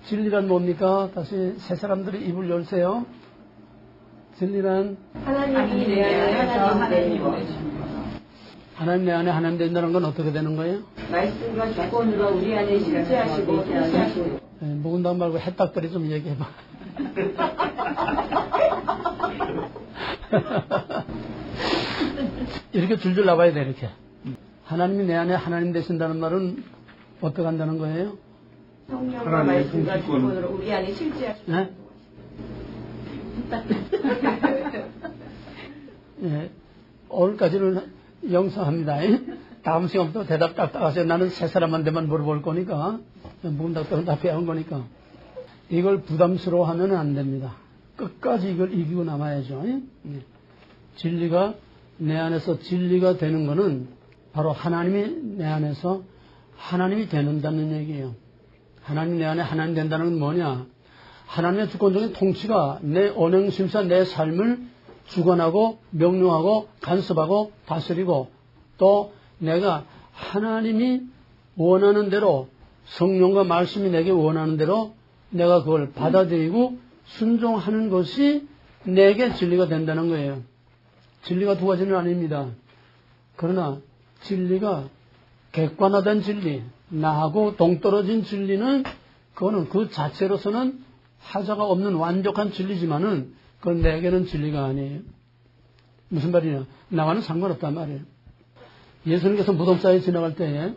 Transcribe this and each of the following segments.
진리란 뭡니까? 다시 세 사람들이 입을 열세요. 진리란 하나님이 내 안에 하나님 되시고 하나님 내 안에 하나님 된다는 건 어떻게 되는 거예요? 말씀과 주권으로 우리 안에 실제하시고 통치하시고 묵은당 말고 해딱거리 좀 얘기해봐. 이렇게 줄줄 나와야 돼. 이렇게 하나님이 내 안에 하나님 되신다는 말은 어떻게 한다는 거예요? 성령과 말씀과 주권으로 우리 안에 실제하시고 네? 예, 오늘까지는 영성합니다. 다음 시간부터 대답 딱딱 하세요. 나는 세 사람한테만 물어볼 거니까 묵은닭들은 다 배운 거니까 이걸 부담스러워하면 안 됩니다. 끝까지 이걸 이기고 남아야죠. 진리가 내 안에서 진리가 되는 거는 바로 하나님이 내 안에서 하나님이 되는다는 얘기예요. 하나님 내 안에 하나님 된다는 건 뭐냐? 하나님의 주권적인 통치가 내 언행심사 내 삶을 주관하고 명령하고 간섭하고 다스리고 또 내가 하나님이 원하는 대로 성령과 말씀이 내게 원하는 대로 내가 그걸 받아들이고 순종하는 것이 내게 진리가 된다는 거예요. 진리가 두 가지는 아닙니다. 그러나 진리가 객관화된 진리, 나하고 동떨어진 진리는 그거는 그 자체로서는 하자가 없는 완벽한 진리지만은 그건 내게는 진리가 아니에요. 무슨 말이냐? 나와는 상관없단 말이에요. 예수님께서 무덤사에 지나갈 때에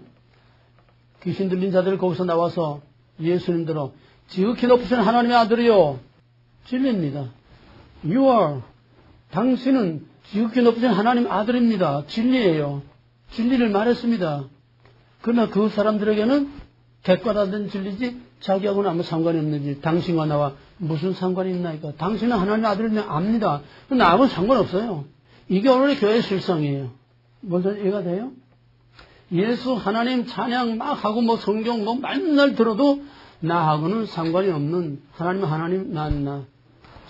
귀신 들린 자들이 거기서 나와서 예수님들로 지극히 높으신 하나님의 아들이요. 진리입니다. You are. 당신은 지극히 높으신 하나님 아들입니다. 진리예요. 진리를 말했습니다. 그러나 그 사람들에게는 객관화된 진리지 자기하고는 아무 상관이 없는지 당신과 나와 무슨 상관이 있나이까. 당신은 하나님의 아들을 압니다. 나하고는 상관없어요. 이게 오늘의 교회의 실상이에요. 먼저 이해가 돼요? 예수 하나님 찬양 막 하고 뭐 성경 뭐 맨날 들어도 나하고는 상관이 없는 하나님 나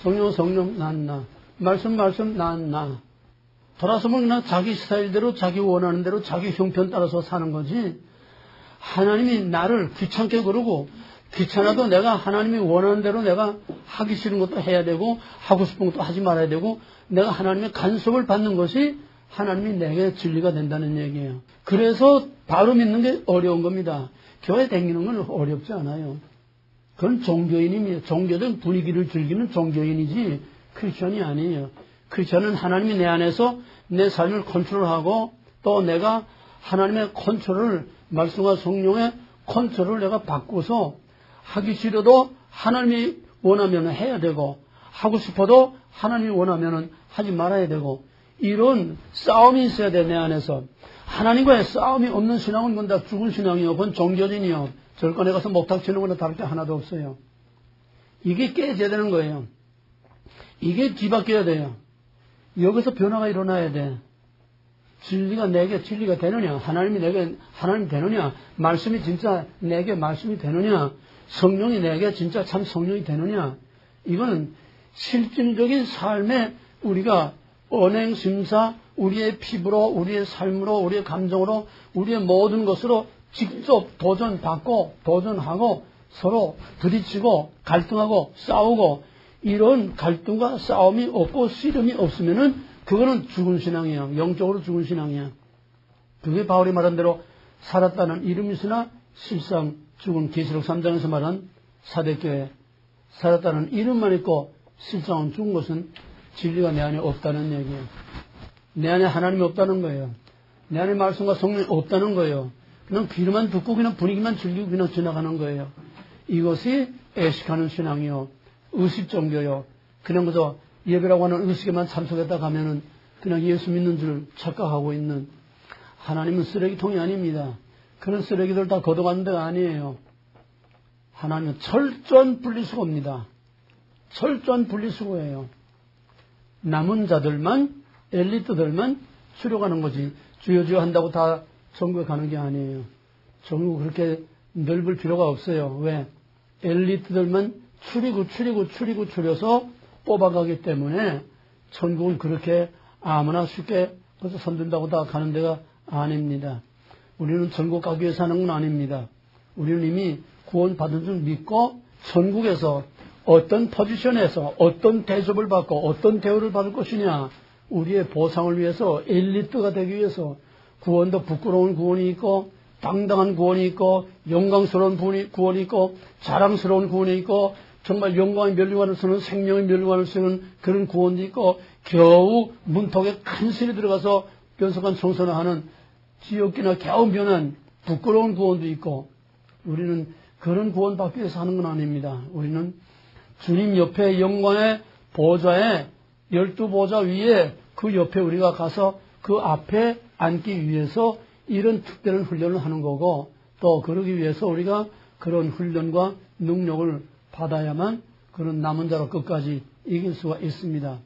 성령 나 말씀 나 돌아서면 그냥 자기 스타일대로 자기 원하는 대로 자기 형편 따라서 사는 거지. 하나님이 나를 귀찮게 그러고 귀찮아도 내가 하나님이 원하는 대로 내가 하기 싫은 것도 해야 되고 하고 싶은 것도 하지 말아야 되고 내가 하나님의 간섭을 받는 것이 하나님이 내게 진리가 된다는 얘기예요. 그래서 바로 믿는 게 어려운 겁니다. 교회 다니는 건 어렵지 않아요. 그건 종교인입니다. 종교된 분위기를 즐기는 종교인이지 크리스천이 아니에요. 크리스천은 하나님이 내 안에서 내 삶을 컨트롤하고 또 내가 하나님의 컨트롤을 말씀과 성령의 컨트롤을 내가 바꾸서 하기 싫어도 하나님이 원하면 해야 되고 하고 싶어도 하나님이 원하면 하지 말아야 되고 이런 싸움이 있어야 돼 내 안에서. 하나님과의 싸움이 없는 신앙은 뭔 다 죽은 신앙이요. 그건 종교진이요. 절간에 가서 목탁 치는 거나 다를 게 하나도 없어요. 이게 깨져야 되는 거예요. 이게 뒤바뀌어야 돼요. 여기서 변화가 일어나야 돼. 진리가 내게 진리가 되느냐, 하나님이 내게 하나님 되느냐, 말씀이 진짜 내게 말씀이 되느냐, 성령이 내게 진짜 참 성령이 되느냐, 이거는 실질적인 삶에 우리가 언행, 심사, 우리의 피부로, 우리의 삶으로, 우리의 감정으로, 우리의 모든 것으로 직접 도전받고, 도전하고, 서로 부딪히고, 갈등하고, 싸우고, 이런 갈등과 싸움이 없고, 씨름이 없으면은, 그거는 죽은 신앙이야. 영적으로 죽은 신앙이야. 그게 바울이 말한 대로 살았다는 이름이 있으나 실상 죽은 계시록 3장에서 말한 사대교회. 살았다는 이름만 있고 실상은 죽은 것은 진리가 내 안에 없다는 얘기예요. 내 안에 하나님이 없다는 거예요. 내 안에 말씀과 성령이 없다는 거예요. 그냥 귀로만 듣고 그냥 분위기만 즐기고 그냥 지나가는 거예요. 이것이 애식하는 신앙이요. 의식종교요. 그냥 그저 예배라고 하는 의식에만 참석했다 가면은 그냥 예수 믿는 줄 착각하고 있는 하나님은 쓰레기통이 아닙니다. 그런 쓰레기들 다 걷어가는 데가 아니에요. 하나님은 철저한 분리수거입니다. 철저한 분리수거예요. 남은 자들만, 엘리트들만 추려가는 거지. 주여 한다고 다 천국에 가는 게 아니에요. 천국 그렇게 넓을 필요가 없어요. 왜? 엘리트들만 추려서 뽑아가기 때문에 천국은 그렇게 아무나 쉽게 벌써 선든다고 다 가는 데가 아닙니다. 우리는 천국 가기 위해서 하는 건 아닙니다. 우리는 이미 구원받은 줄 믿고 천국에서 어떤 포지션에서 어떤 대접을 받고 어떤 대우를 받을 것이냐. 우리의 보상을 위해서 엘리트가 되기 위해서 구원도 부끄러운 구원이 있고 당당한 구원이 있고 영광스러운 구원이 있고 자랑스러운 구원이 있고 정말 영광의 멸류관을 쓰는 생명의 멸류관을 쓰는 그런 구원도 있고 겨우 문턱에 간신히 들어가서 변속한 청소를 하는 지옥이나 겨우 면한 부끄러운 구원도 있고 우리는 그런 구원 받기 위해서 하는 건 아닙니다. 우리는 주님 옆에 영광의 보좌에 12보좌 위에 그 옆에 우리가 가서 그 앞에 앉기 위해서 이런 특별한 훈련을 하는 거고 또 그러기 위해서 우리가 그런 훈련과 능력을 받아야만 그런 남은 자로 끝까지 이길 수가 있습니다.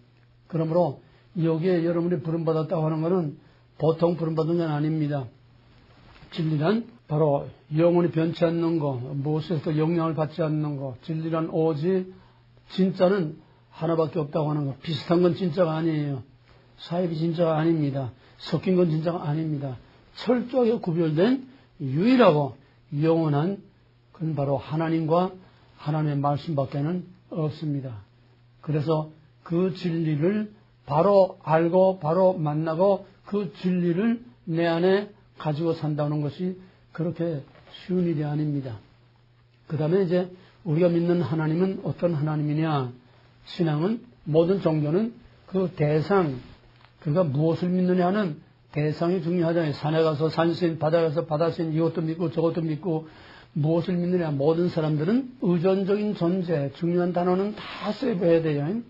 그러므로 여기에 여러분이 부름받았다고 하는 것은 보통 부름받은 건 아닙니다. 진리란 바로 영원히 변치 않는 것, 무엇에서도 영향을 받지 않는 것, 진리란 오직 진짜는 하나밖에 없다고 하는 것. 비슷한 건 진짜가 아니에요. 사입이 진짜가 아닙니다. 섞인 건 진짜가 아닙니다. 철저하게 구별된 유일하고 영원한 그건 바로 하나님과 하나님의 말씀밖에는 없습니다. 그래서 그 진리를 바로 알고 바로 만나고 그 진리를 내 안에 가지고 산다는 것이 그렇게 쉬운 일이 아닙니다. 그 다음에 이제 우리가 믿는 하나님은 어떤 하나님이냐. 신앙은 모든 종교는 그 대상, 그가 무엇을 믿느냐는 대상이 중요하잖아요. 산에 가서 산신, 바다에 가서 바다신, 이것도 믿고 저것도 믿고 무엇을 믿느냐. 모든 사람들은 의존적인 존재, 중요한 단어는 다 세이브해야 돼요.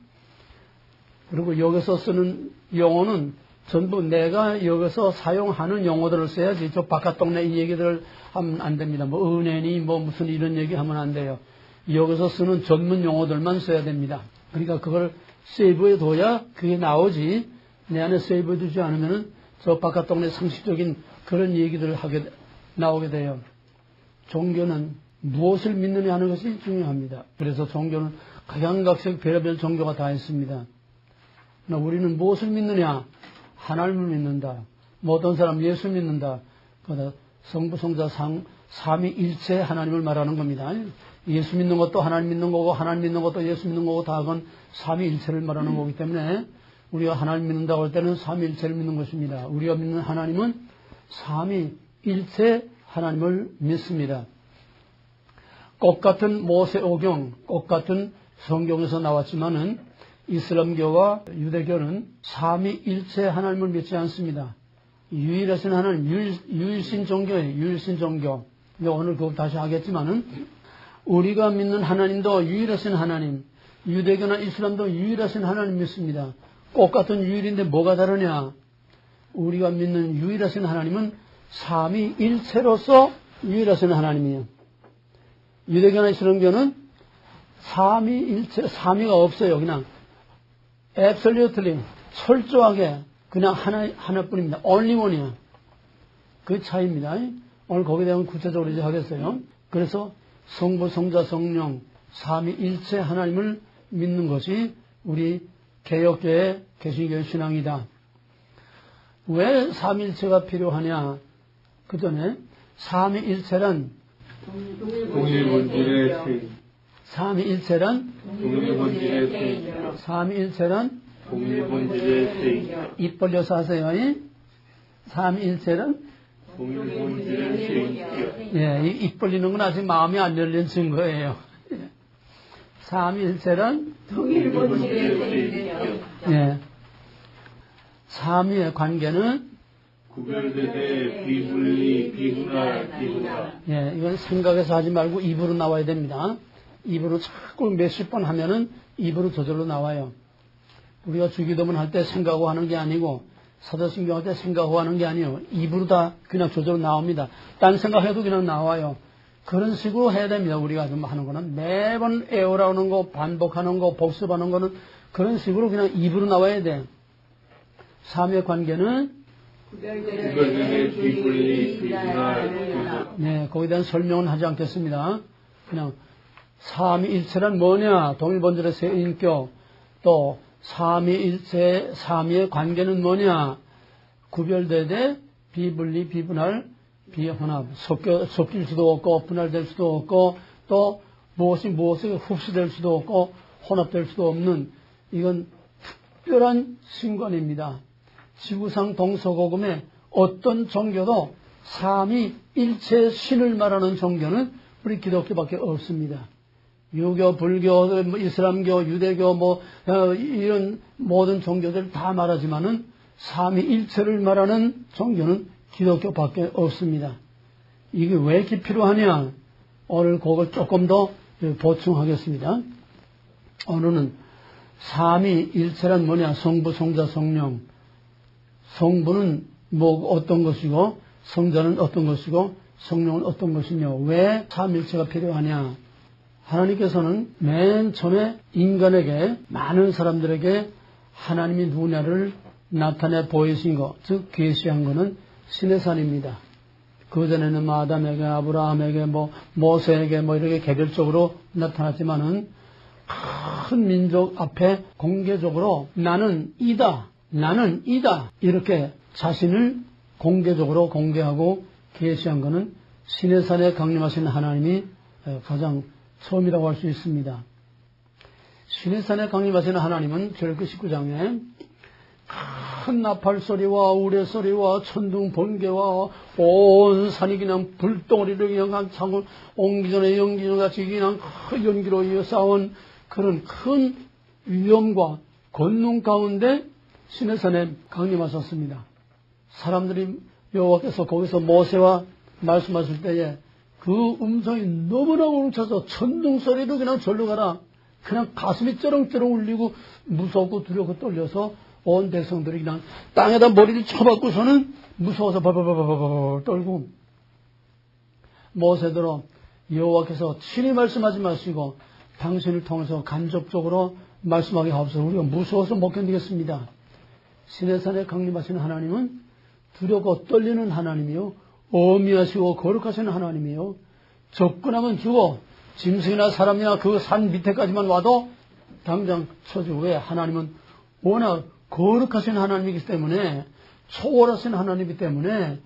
그리고 여기서 쓰는 용어는 전부 내가 여기서 사용하는 용어들을 써야지. 저 바깥 동네 이 얘기들을 하면 안 됩니다. 뭐 은혜니 뭐 무슨 이런 얘기 하면 안 돼요. 여기서 쓰는 전문 용어들만 써야 됩니다. 그러니까 그걸 세이브해 둬야 그게 나오지. 내 안에 세이브해 두지 않으면은 저 바깥 동네 상식적인 그런 얘기들을 나오게 돼요. 종교는 무엇을 믿느냐 하는 것이 중요합니다. 그래서 종교는 각양각색 별의별 종교가 다 있습니다. 우리는 무엇을 믿느냐? 하나님을 믿는다. 뭐 어떤 사람 예수 믿는다. 성부, 성자, 삼위일체 하나님을 말하는 겁니다. 예수 믿는 것도 하나님 믿는 거고 하나님 믿는 것도 예수 믿는 거고 다 그건 삼위일체를 말하는 거기 때문에 우리가 하나님 믿는다고 할 때는 삼위일체를 믿는 것입니다. 우리가 믿는 하나님은 삼위일체 하나님을 믿습니다. 꽃같은 모세오경, 꽃같은 성경에서 나왔지만은 이슬람교와 유대교는 삼위일체 하나님을 믿지 않습니다. 유일하신 하나님, 유일신 종교예요. 유일신 종교. 오늘 그거 다시 하겠지만은 우리가 믿는 하나님도 유일하신 하나님, 유대교나 이슬람도 유일하신 하나님 믿습니다. 꽃같은 유일인데 뭐가 다르냐? 우리가 믿는 유일하신 하나님은 삼위일체로서 유일하신 하나님이에요. 유대교나 이슬람교는 삼위일체, 삼위가 없어요. 그냥 absolutely 철저하게 그냥 하나뿐입니다. only one이야. 그 차이입니다. 오늘 거기에 대한 구체적으로 이제 하겠어요. 그래서 성부, 성자, 성령 삼위일체 하나님을 믿는 것이 우리 개혁교회, 개신교회 신앙이다. 왜 삼위일체가 필요하냐? 그 전에 삼위일체란 동일본질의 세. 삼위일체란 동일본질의 세. 삼위일체란 동일본질의 세. 입 벌려서 하세요. 삼위일체란 동일본질의 세. 예, 입 벌리는 건 아직 마음이 안 열린 증거예요. 삼위일체란 동일본질의 세. 예, 삼위의 관계는 구별되되 비분리, 비분할, 비분할. 예, 이건 생각해서 하지 말고 입으로 나와야 됩니다. 입으로 자꾸 몇십 번 하면은 입으로 저절로 나와요. 우리가 주기도문 할 때 생각하고 하는 게 아니고 사도신경 할 때 생각하고 하는 게 아니에요. 입으로 다 그냥 저절로 나옵니다. 딴 생각해도 그냥 나와요. 그런 식으로 해야 됩니다. 우리가 좀 하는 거는 매번 애호라는 거, 반복하는 거, 복습하는 거는 그런 식으로 그냥 입으로 나와야 돼. 삼위의 관계는 구별되되 비분리, 비분할, 비분할. 네, 거기에 대한 설명은 하지 않겠습니다. 그냥 삼위일체란 뭐냐? 동일본질의 세 인격. 또 삼위일체, 삼위의 관계는 뭐냐? 구별되되 비분리, 비분할, 비혼합. 섞일 수도 없고 분할될 수도 없고 또 무엇이 무엇에 흡수될 수도 없고 혼합될 수도 없는 이건 특별한 신관입니다. 지구상 동서고금의 어떤 종교도 삼위일체 신을 말하는 종교는 우리 기독교밖에 없습니다. 유교, 불교, 이슬람교, 유대교 이런 모든 종교들 다 말하지만은 삼위일체를 말하는 종교는 기독교밖에 없습니다. 이게 왜 이렇게 필요하냐? 오늘 그걸 조금 더 보충하겠습니다. 오늘은 삼위일체란 뭐냐? 성부, 성자, 성령. 성부는 어떤 것이고 성자는 어떤 것이고 성령은 어떤 것이며 왜 삼위일체가 필요하냐? 하나님께서는 맨 처음에 인간에게 많은 사람들에게 하나님이 누구냐를 나타내 보이신 것, 즉 계시한 것은 시내산입니다. 그전에는 아담에게, 아브라함에게, 모세에게 이렇게 개별적으로 나타났지만은 큰 민족 앞에 공개적으로 나는 이다 이렇게 자신을 공개적으로 공개하고 계시한 것은 시내산에 강림하신 하나님이 가장 처음이라고 할 수 있습니다. 시내산에 강림하시는 하나님은 절기 19장에 큰 나팔소리와 우레소리와 천둥 번개와 온 산이 그냥 불덩어리를 그냥 창을 옹기전에 연기전같이 그냥 큰 연기로 이어싸운 그런 큰 위험과 권능 가운데 시내산에 강림하셨습니다. 사람들이 여호와께서 거기서 모세와 말씀하실 때에 그 음성이 너무나 우렁차서 천둥소리도 그냥 절로 가라. 그냥 가슴이 쩌렁쩌렁 울리고 무섭고 두렵고 떨려서 온 백성들이 그냥 땅에다 머리를 쳐박고서는 무서워서 바바바바바바 떨고 모세더러 여호와께서 친히 말씀하지 마시고 당신을 통해서 간접적으로 말씀하게 하옵소서. 우리가 무서워서 못 견디겠습니다. 시내산에 강림하시는 하나님은 두렵고 떨리는 하나님이요 어미하시고 거룩하신 하나님이요 접근하면 죽어 짐승이나 사람이나 그 산 밑에까지만 와도 당장 쳐주고 왜 하나님은 워낙 거룩하신 하나님이기 때문에 초월하신 하나님이기 때문에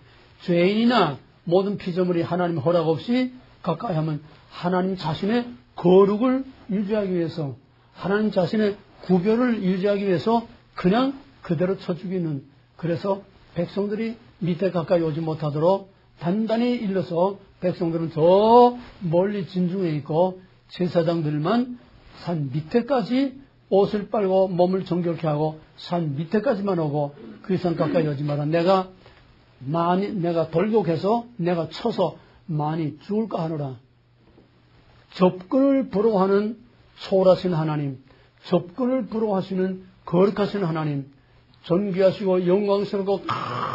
죄인이나 모든 피조물이 하나님 허락 없이 가까이 하면 하나님 자신의 거룩을 유지하기 위해서 하나님 자신의 구별을 유지하기 위해서 그냥 그대로 쳐 죽이는 그래서 백성들이 밑에 가까이 오지 못하도록 단단히 일러서 백성들은 저 멀리 진중에 있고 제사장들만 산 밑에까지 옷을 빨고 몸을 정결케 하고 산 밑에까지만 오고 그 이상 가까이 오지 마라. 내가 돌격해서 내가 쳐서 많이 죽을까 하노라. 접근을 부러워하는 초월하신 하나님, 접근을 부러워하시는 거룩하신 하나님, 존귀하시고 영광스럽고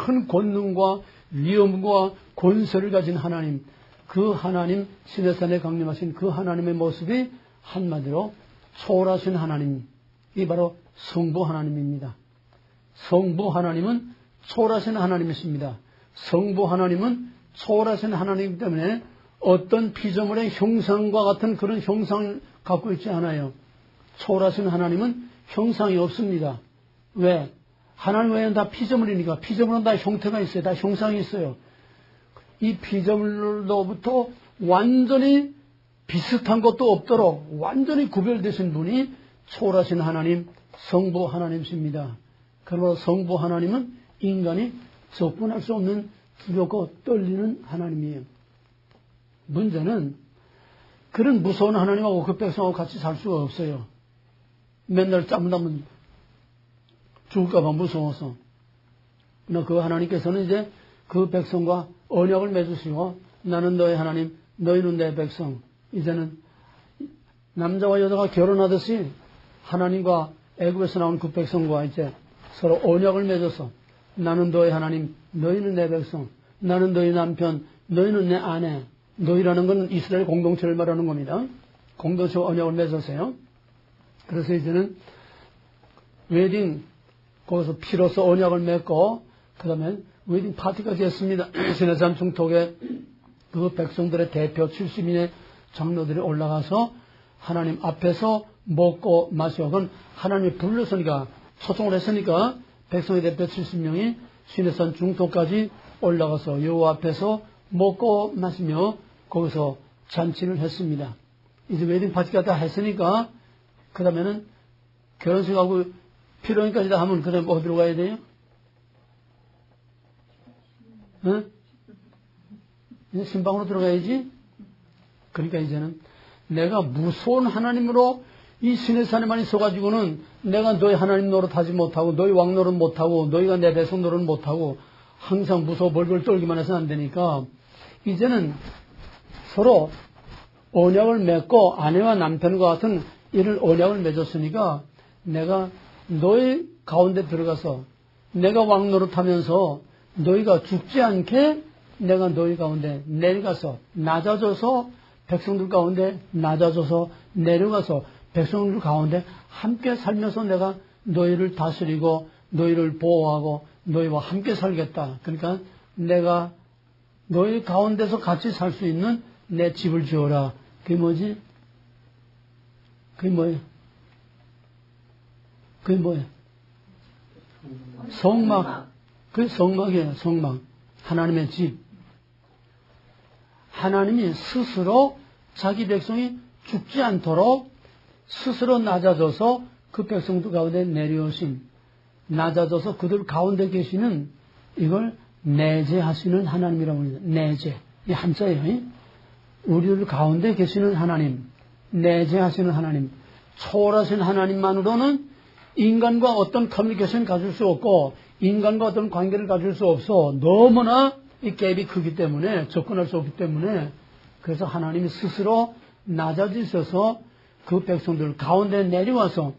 큰 권능과 위엄과 권세를 가진 하나님, 그 하나님 시내산에 강림하신 그 하나님의 모습이 한마디로 초월하신 하나님, 이 바로 성부 하나님입니다. 성부 하나님은 초월하신 하나님이십니다. 성부 하나님은 초월하신 하나님이기 때문에 어떤 피조물의 형상과 같은 그런 형상을 갖고 있지 않아요. 초월하신 하나님은 형상이 없습니다. 왜? 하나님 외에는 다 피조물이니까. 피조물은 다 형태가 있어요. 다 형상이 있어요. 이 피조물로부터 완전히 비슷한 것도 없도록 완전히 구별되신 분이 초월하신 하나님, 성부 하나님이십니다. 그러므로 성부 하나님은 인간이 접근할 수 없는 두렵고 떨리는 하나님이에요. 문제는 그런 무서운 하나님하고 그 백성하고 같이 살 수가 없어요. 맨날 짬나면 죽을까봐 무서워서. 그러나 그 하나님께서는 이제 그 백성과 언약을 맺으시고 나는 너의 하나님, 너희는 내 백성. 이제는 남자와 여자가 결혼하듯이 하나님과 애굽에서 나온 그 백성과 이제 서로 언약을 맺어서 나는 너의 하나님, 너희는 내 백성, 나는 너희 남편, 너희는 내 아내. 너희라는 건 이스라엘 공동체를 말하는 겁니다. 공동체와 언약을 맺으세요. 그래서 이제는 웨딩, 거기서 피로서 언약을 맺고 그 다음에 웨딩 파티까지 했습니다. 시내산 중턱에 그 백성들의 대표 70인의 장로들이 올라가서 하나님 앞에서 먹고 마시고 그건 하나님이 불렀으니까 초청을 했으니까 백성의 대표 70명이 시내산 중턱까지 올라가서 여호와 앞에서 먹고 마시며 거기서 잔치를 했습니다. 이제 웨딩 파티가 다 했으니까, 그 다음에는 결혼식하고 피로인까지 다 하면 그 다음에 어디로 가야 돼요? 응? 이제 신방으로 들어가야지? 그러니까 이제는 내가 무서운 하나님으로 이 신의 산에만 있어가지고는 내가 너희 하나님 노릇하지 못하고 너희 왕 노릇 못하고 너희가 내 백성 노릇 못하고 항상 무서워 벌벌 떨기만 해서는 안 되니까 이제는 서로 언약을 맺고 아내와 남편과 같은 이런 언약을 맺었으니까 내가 너희 가운데 들어가서 내가 왕 노릇하면서 너희가 죽지 않게 내가 너희 가운데 내려가서 낮아져서 백성들 가운데 낮아져서 내려가서 백성들 가운데 함께 살면서 내가 너희를 다스리고 너희를 보호하고 너희와 함께 살겠다. 그러니까 내가 너희 가운데서 같이 살 수 있는 내 집을 지어라. 그게 뭐지? 그게 뭐예요? 그게 뭐예요? 성막. 그게 성막이에요. 성막. 하나님의 집. 하나님이 스스로 자기 백성이 죽지 않도록 스스로 낮아져서 그 백성들 가운데 내려오신 낮아져서 그들 가운데 계시는 이걸 내재하시는 하나님이라고 합니다. 내재. 이 한자예요. 우리들 가운데 계시는 하나님, 내재하시는 하나님, 초월하신 하나님만으로는 인간과 어떤 커뮤니케이션을 가질 수 없고 인간과 어떤 관계를 가질 수 없어. 너무나 이 갭이 크기 때문에 접근할 수 없기 때문에 그래서 하나님이 스스로 낮아지셔서 그 백성들 가운데 내려와서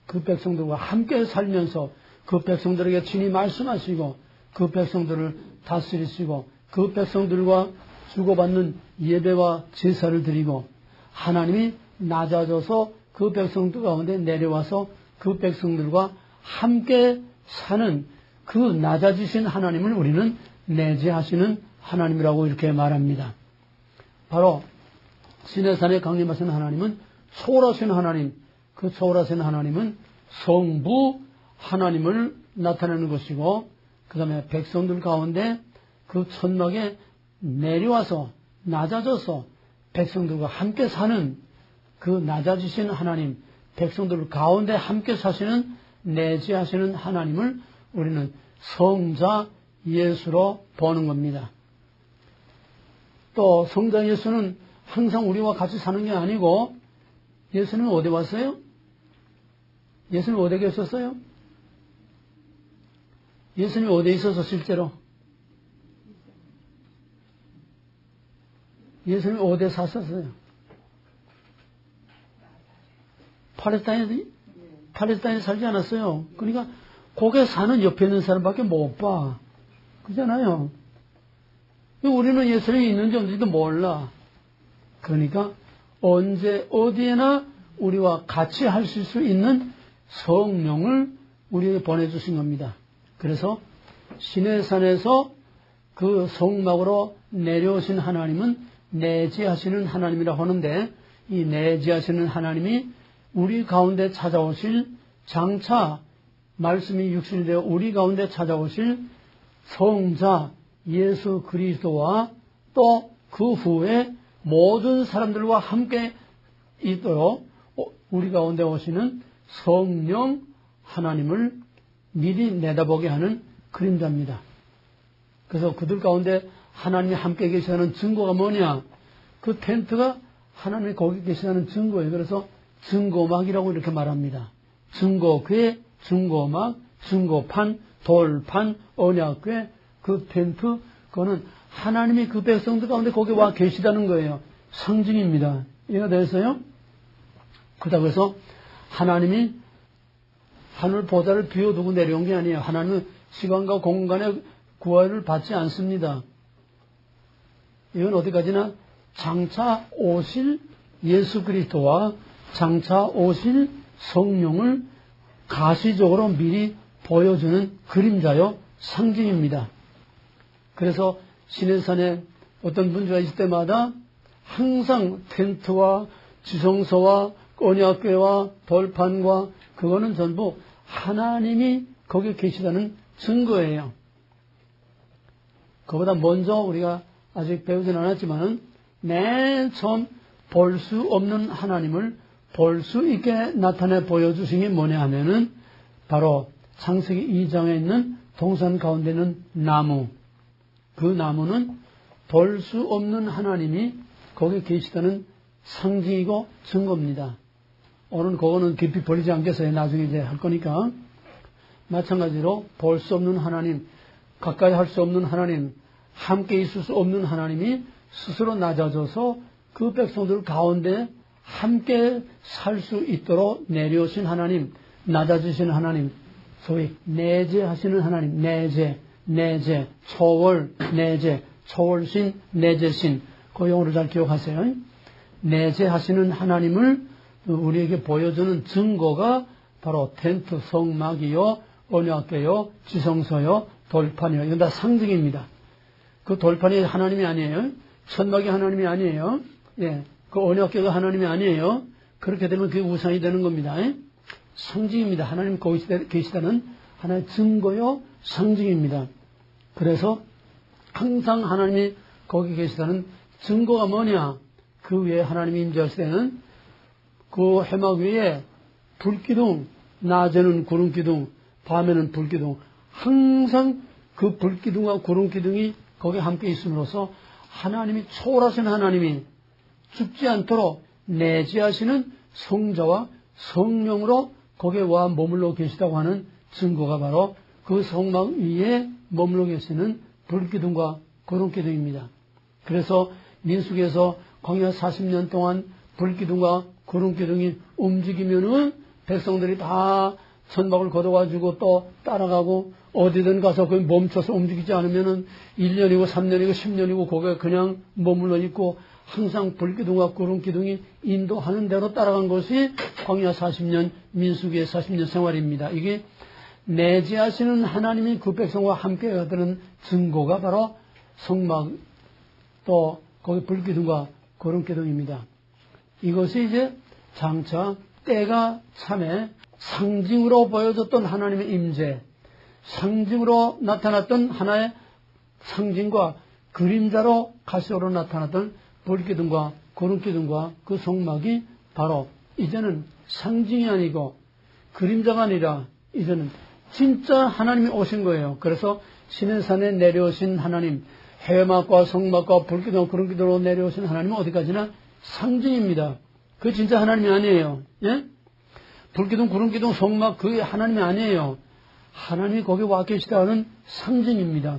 그 백성들과 함께 살면서 그 백성들에게 친히 말씀하시고 그 백성들을 다스리시고 그 백성들과 주고받는 예배와 제사를 드리고 하나님이 낮아져서 그 백성들 가운데 내려와서 그 백성들과 함께 사는 그 낮아지신 하나님을 우리는 내재하시는 하나님이라고 이렇게 말합니다. 바로 시내산에 강림하신 하나님은 초월하신 하나님, 그 초월하신 하나님은 성부 하나님을 나타내는 것이고 그 다음에 백성들 가운데 그 천막에 내려와서 낮아져서 백성들과 함께 사는 그 낮아지신 하나님, 백성들 가운데 함께 사시는 내재하시는 하나님을 우리는 성자 예수로 보는 겁니다. 또 성자 예수는 항상 우리와 같이 사는 게 아니고 예수는 어디 왔어요? 예수는 어디에 계셨어요? 예수님이 어디에 있어서 실제로? 예수님이 어디에 사셨어요? 팔레스타인에 살지 않았어요. 그러니까 거기에 사는 옆에 있는 사람밖에 못 봐. 그잖아요. 우리는 예수님이 있는지 없는지도 몰라. 그러니까 언제 어디에나 우리와 같이 하실 수 있는 성령을 우리에게 보내주신 겁니다. 그래서 시내산에서 그 성막으로 내려오신 하나님은 내재하시는 하나님이라고 하는데 이 내재하시는 하나님이 우리 가운데 찾아오실 장차 말씀이 육신이 되어 우리 가운데 찾아오실 성자 예수 그리스도와 또 그 후에 모든 사람들과 함께 있도록 우리 가운데 오시는 성령 하나님을 미리 내다보게 하는 그림자입니다. 그래서 그들 가운데 하나님이 함께 계시다는 증거가 뭐냐? 그 텐트가 하나님이 거기 계시다는 증거예요. 그래서 증거막이라고 이렇게 말합니다. 증거궤, 증거막, 증거판, 돌판, 언약궤, 그 텐트, 그거는 하나님이 그 백성들 가운데 거기 와 계시다는 거예요. 상징입니다. 이해가 되세요? 그렇다고 해서 하나님이 하늘 보좌를 비워두고 내려온 게 아니에요. 하나님은 시간과 공간의 구하를 받지 않습니다. 이건 어디까지나 장차 오실 예수 그리스도와 장차 오실 성령을 가시적으로 미리 보여주는 그림자요 상징입니다. 그래서 시내산에 어떤 문제가 있을 때마다 항상 텐트와 지성소와 언약궤와 돌판과 그거는 전부 하나님이 거기 계시다는 증거예요. 그보다 먼저 우리가 아직 배우진 않았지만은 맨 처음 볼 수 없는 하나님을 볼 수 있게 나타내 보여주신 게 뭐냐 하면은 바로 창세기 2장에 있는 동산 가운데 있는 나무. 그 나무는 볼 수 없는 하나님이 거기 계시다는 상징이고 증거입니다. 오늘 그거는 깊이 버리지 않겠어요. 나중에 이제 할 거니까. 마찬가지로 볼 수 없는 하나님, 가까이 할 수 없는 하나님, 함께 있을 수 없는 하나님이 스스로 낮아져서 그 백성들 가운데 함께 살 수 있도록 내려오신 하나님, 낮아지신 하나님, 소위 내재하시는 하나님, 내재, 초월, 내재, 초월신, 내재신, 그 용어를 잘 기억하세요. 내재하시는 하나님을 우리에게 보여주는 증거가 바로 텐트, 성막이요, 언약궤요, 지성소요, 돌판이요. 이건 다 상징입니다. 그 돌판이 하나님이 아니에요. 천막이 하나님이 아니에요. 예, 그 언약궤가 하나님이 아니에요. 그렇게 되면 그게 우상이 되는 겁니다. 상징입니다. 하나님 거기 계시다는 하나의 증거요, 상징입니다. 그래서 항상 하나님이 거기 계시다는 증거가 뭐냐? 그 위에 하나님이 임재하실 때는 그 해막 위에 불기둥, 낮에는 구름기둥, 밤에는 불기둥, 항상 그 불기둥과 구름기둥이 거기에 함께 있음으로써 하나님이 초월하신 하나님이 죽지 않도록 내재하시는 성자와 성령으로 거기에 와 머물러 계시다고 하는 증거가 바로 그 성막 위에 머물러 계시는 불기둥과 구름기둥입니다. 그래서 민수기에서 광야 40년 동안 불기둥과 구름기둥이 움직이면은 백성들이 다 천막을 걷어가지고 또 따라가고 어디든 가서 거기 멈춰서 움직이지 않으면은 1년이고 3년이고 10년이고 거기에 그냥 머물러 있고 항상 불기둥과 구름기둥이 인도하는 대로 따라간 것이 광야 40년 민수기의 40년 생활입니다. 이게 내재하시는 하나님이 그 백성과 함께 가는 증거가 바로 성막 또 거기 불기둥과 구름기둥입니다. 이것이 이제 장차 때가 참에 상징으로 보여줬던 하나님의 임재, 상징으로 나타났던 하나의 상징과 그림자로 가시로 나타났던 불기둥과 구름기둥과 그 성막이 바로 이제는 상징이 아니고 그림자가 아니라 이제는 진짜 하나님이 오신 거예요. 그래서 시내산에 내려오신 하나님, 해막과 성막과 불기둥과 구름기둥으로 내려오신 하나님은 어디까지나 상징입니다. 그 진짜 하나님이 아니에요. 예? 불기둥, 구름기둥, 성막 그게 하나님이 아니에요. 하나님이 거기 와 계시다는 상징입니다.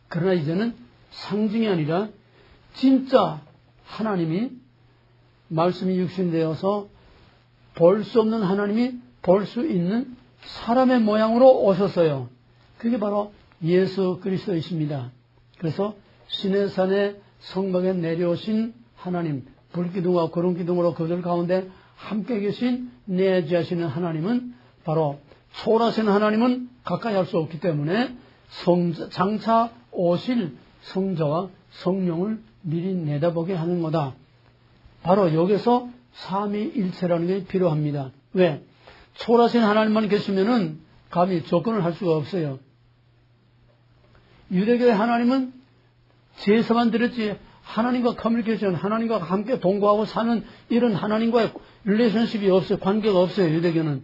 그러나 이제는 상징이 아니라 진짜 하나님이 말씀이 육신되어서 볼 수 없는 하나님이 볼 수 있는 사람의 모양으로 오셨어요. 그게 바로 예수 그리스도이십니다. 그래서 시내산의 성막에 내려오신 하나님, 불기둥과 구름기둥으로 그들 가운데 함께 계신 내재하시는 하나님은 바로 초월하신 하나님은 가까이 할 수 없기 때문에 장차 오실 성자와 성령을 미리 내다보게 하는 거다. 바로 여기서 삼위일체라는 게 필요합니다. 왜? 초월하신 하나님만 계시면은 감히 접근을 할 수가 없어요. 유대교의 하나님은 제사만 드렸지 하나님과 커뮤니케이션, 하나님과 함께 동거하고 사는 이런 하나님과의 릴레이션십이 없어요. 관계가 없어요. 유대교는.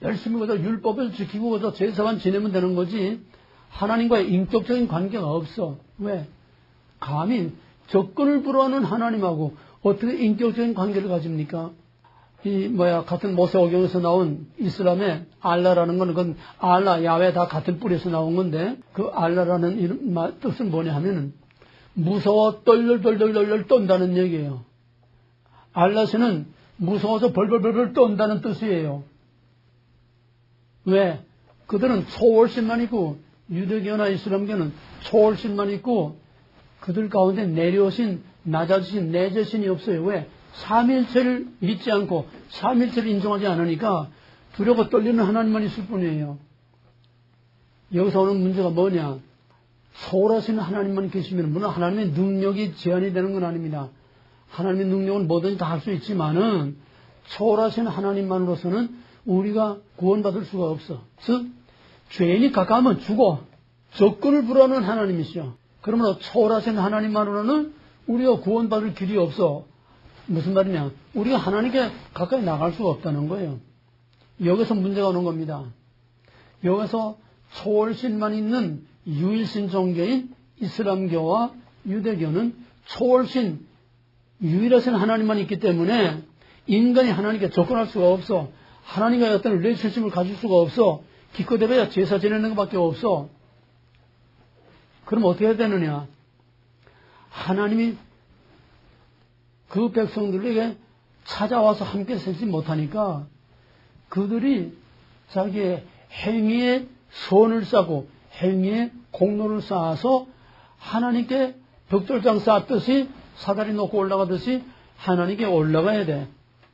열심히 그저 율법을 지키고 그저 제사만 지내면 되는 거지 하나님과의 인격적인 관계가 없어. 왜? 감히 접근을 불허하는 하나님하고 어떻게 인격적인 관계를 가집니까? 같은 모세오경에서 나온 이슬람의 알라라는 건, 그건 알라, 야외 다 같은 뿌리에서 나온 건데, 그 알라라는 이름, 뜻은 뭐냐 하면은, 무서워 떨떨떨떨떨 떤다는 얘기예요. 알라스는 무서워서 벌벌벌벌 떤다는 뜻이에요. 왜? 그들은 초월신만 있고, 유대교나 이슬람교는 초월신만 있고, 그들 가운데 내려오신, 낮아지신 내재신이 없어요. 왜? 삼일체를 믿지 않고 삼일체를 인정하지 않으니까 두려워 떨리는 하나님만 있을 뿐이에요. 여기서 오는 문제가 뭐냐? 초월하시는 하나님만 계시면 물론 하나님의 능력이 제한이 되는 건 아닙니다. 하나님의 능력은 뭐든지 다 할 수 있지만은 초월하신 하나님만으로서는 우리가 구원받을 수가 없어. 즉 죄인이 가까우면 죽어. 접근을 불허하는 하나님이시죠. 그러므로 초월하신 하나님만으로는 우리가 구원받을 길이 없어. 무슨 말이냐? 우리가 하나님께 가까이 나갈 수가 없다는 거예요. 여기서 문제가 오는 겁니다. 여기서 초월신만 있는 유일신 종교인 이슬람교와 유대교는 초월신, 유일하신 하나님만 있기 때문에 인간이 하나님께 접근할 수가 없어. 하나님과의 어떤 릴레이션십을 가질 수가 없어. 기껏해봐야 제사 지내는 것밖에 없어. 그럼 어떻게 해야 되느냐? 하나님이 그 백성들에게 찾아와서 함께 살지 못하니까 그들이 자기의 행위에 선을 쌓고 행위에 공로를 쌓아서 하나님께 벽돌장 쌓았듯이 사다리 놓고 올라가듯이 하나님께 올라가야 돼.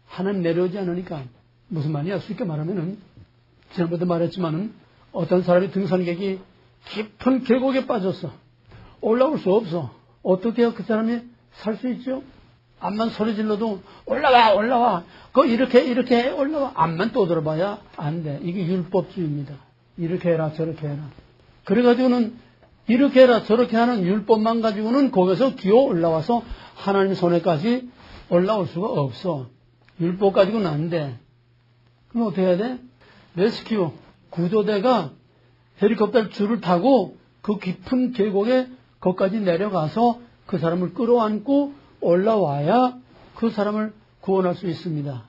하나님 내려오지 않으니까. 무슨 말이야? 쉽게 말하면은 지난번에도 말했지만은 어떤 사람이 등산객이 깊은 계곡에 빠졌어. 올라올 수 없어. 어떻게 해야 그 사람이 살 수 있죠? 암만 소리 질러도 올라와. 이렇게 올라와. 암만 떠들어봐야 안 돼. 이게 율법주의입니다. 이렇게 해라 저렇게 해라. 그래가지고는 이렇게 해라 저렇게 하는 율법만 가지고는 거기서 기어 올라와서 하나님 손에까지 올라올 수가 없어. 율법 가지고는 안 돼. 그럼 어떻게 해야 돼? 레스큐 구조대가 헬리콥터 줄을 타고 그 깊은 계곡에 거기까지 내려가서 그 사람을 끌어안고 올라와야 그 사람을 구원할 수 있습니다.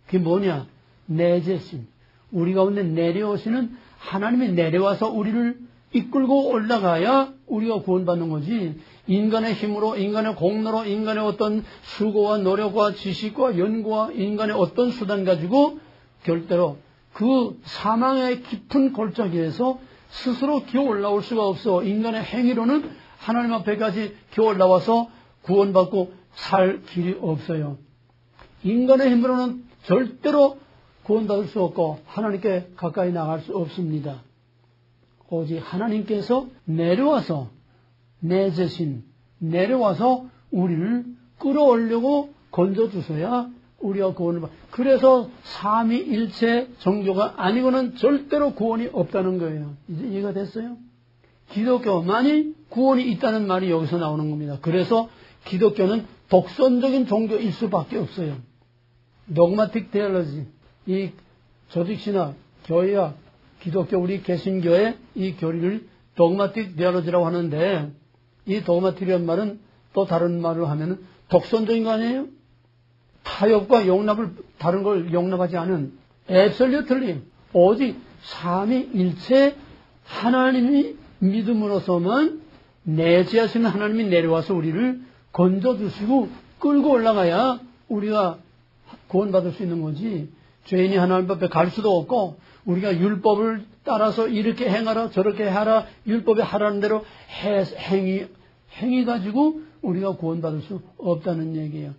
그게 뭐냐? 내재신. 우리 가운데 내려오시는 하나님이 내려와서 우리를 이끌고 올라가야 우리가 구원받는 거지. 인간의 힘으로, 인간의 공로로, 인간의 어떤 수고와 노력과 지식과 연구와 인간의 어떤 수단 가지고 결대로 그 사망의 깊은 골짜기에서 스스로 기어 올라올 수가 없어. 인간의 행위로는 하나님 앞에까지 기어 올라와서 구원받고 살 길이 없어요. 인간의 힘으로는 절대로 구원받을 수 없고 하나님께 가까이 나갈 수 없습니다. 오직 하나님께서 내려와서 내재신 내려와서 우리를 끌어올려고 건져주셔야 우리가 구원을 받. 그래서 삼위일체 종교가 아니고는 절대로 구원이 없다는 거예요. 이제 이해가 됐어요? 기독교만이 구원이 있다는 말이 여기서 나오는 겁니다. 그래서 기독교는 독선적인 종교일 수밖에 없어요. dogmatic theology, 이 조직신학, 교회와 기독교 우리 개신교의 이 교리를 dogmatic theology라고 하는데 이 dogmatic이라는 말은 또 다른 말로 하면 독선적인 거 아니에요? 타협과 용납을 다른 걸 용납하지 않은 absolutely 오직 삼위일체 하나님이 믿음으로서만 내재하시는 하나님이 내려와서 우리를 건져주시고 끌고 올라가야 우리가 구원받을 수 있는 거지. 죄인이 하나님 앞에 갈 수도 없고 우리가 율법을 따라서 이렇게 행하라 저렇게 하라 율법에 하라는 대로 행위 가지고 우리가 구원받을 수 없다는 얘기예요.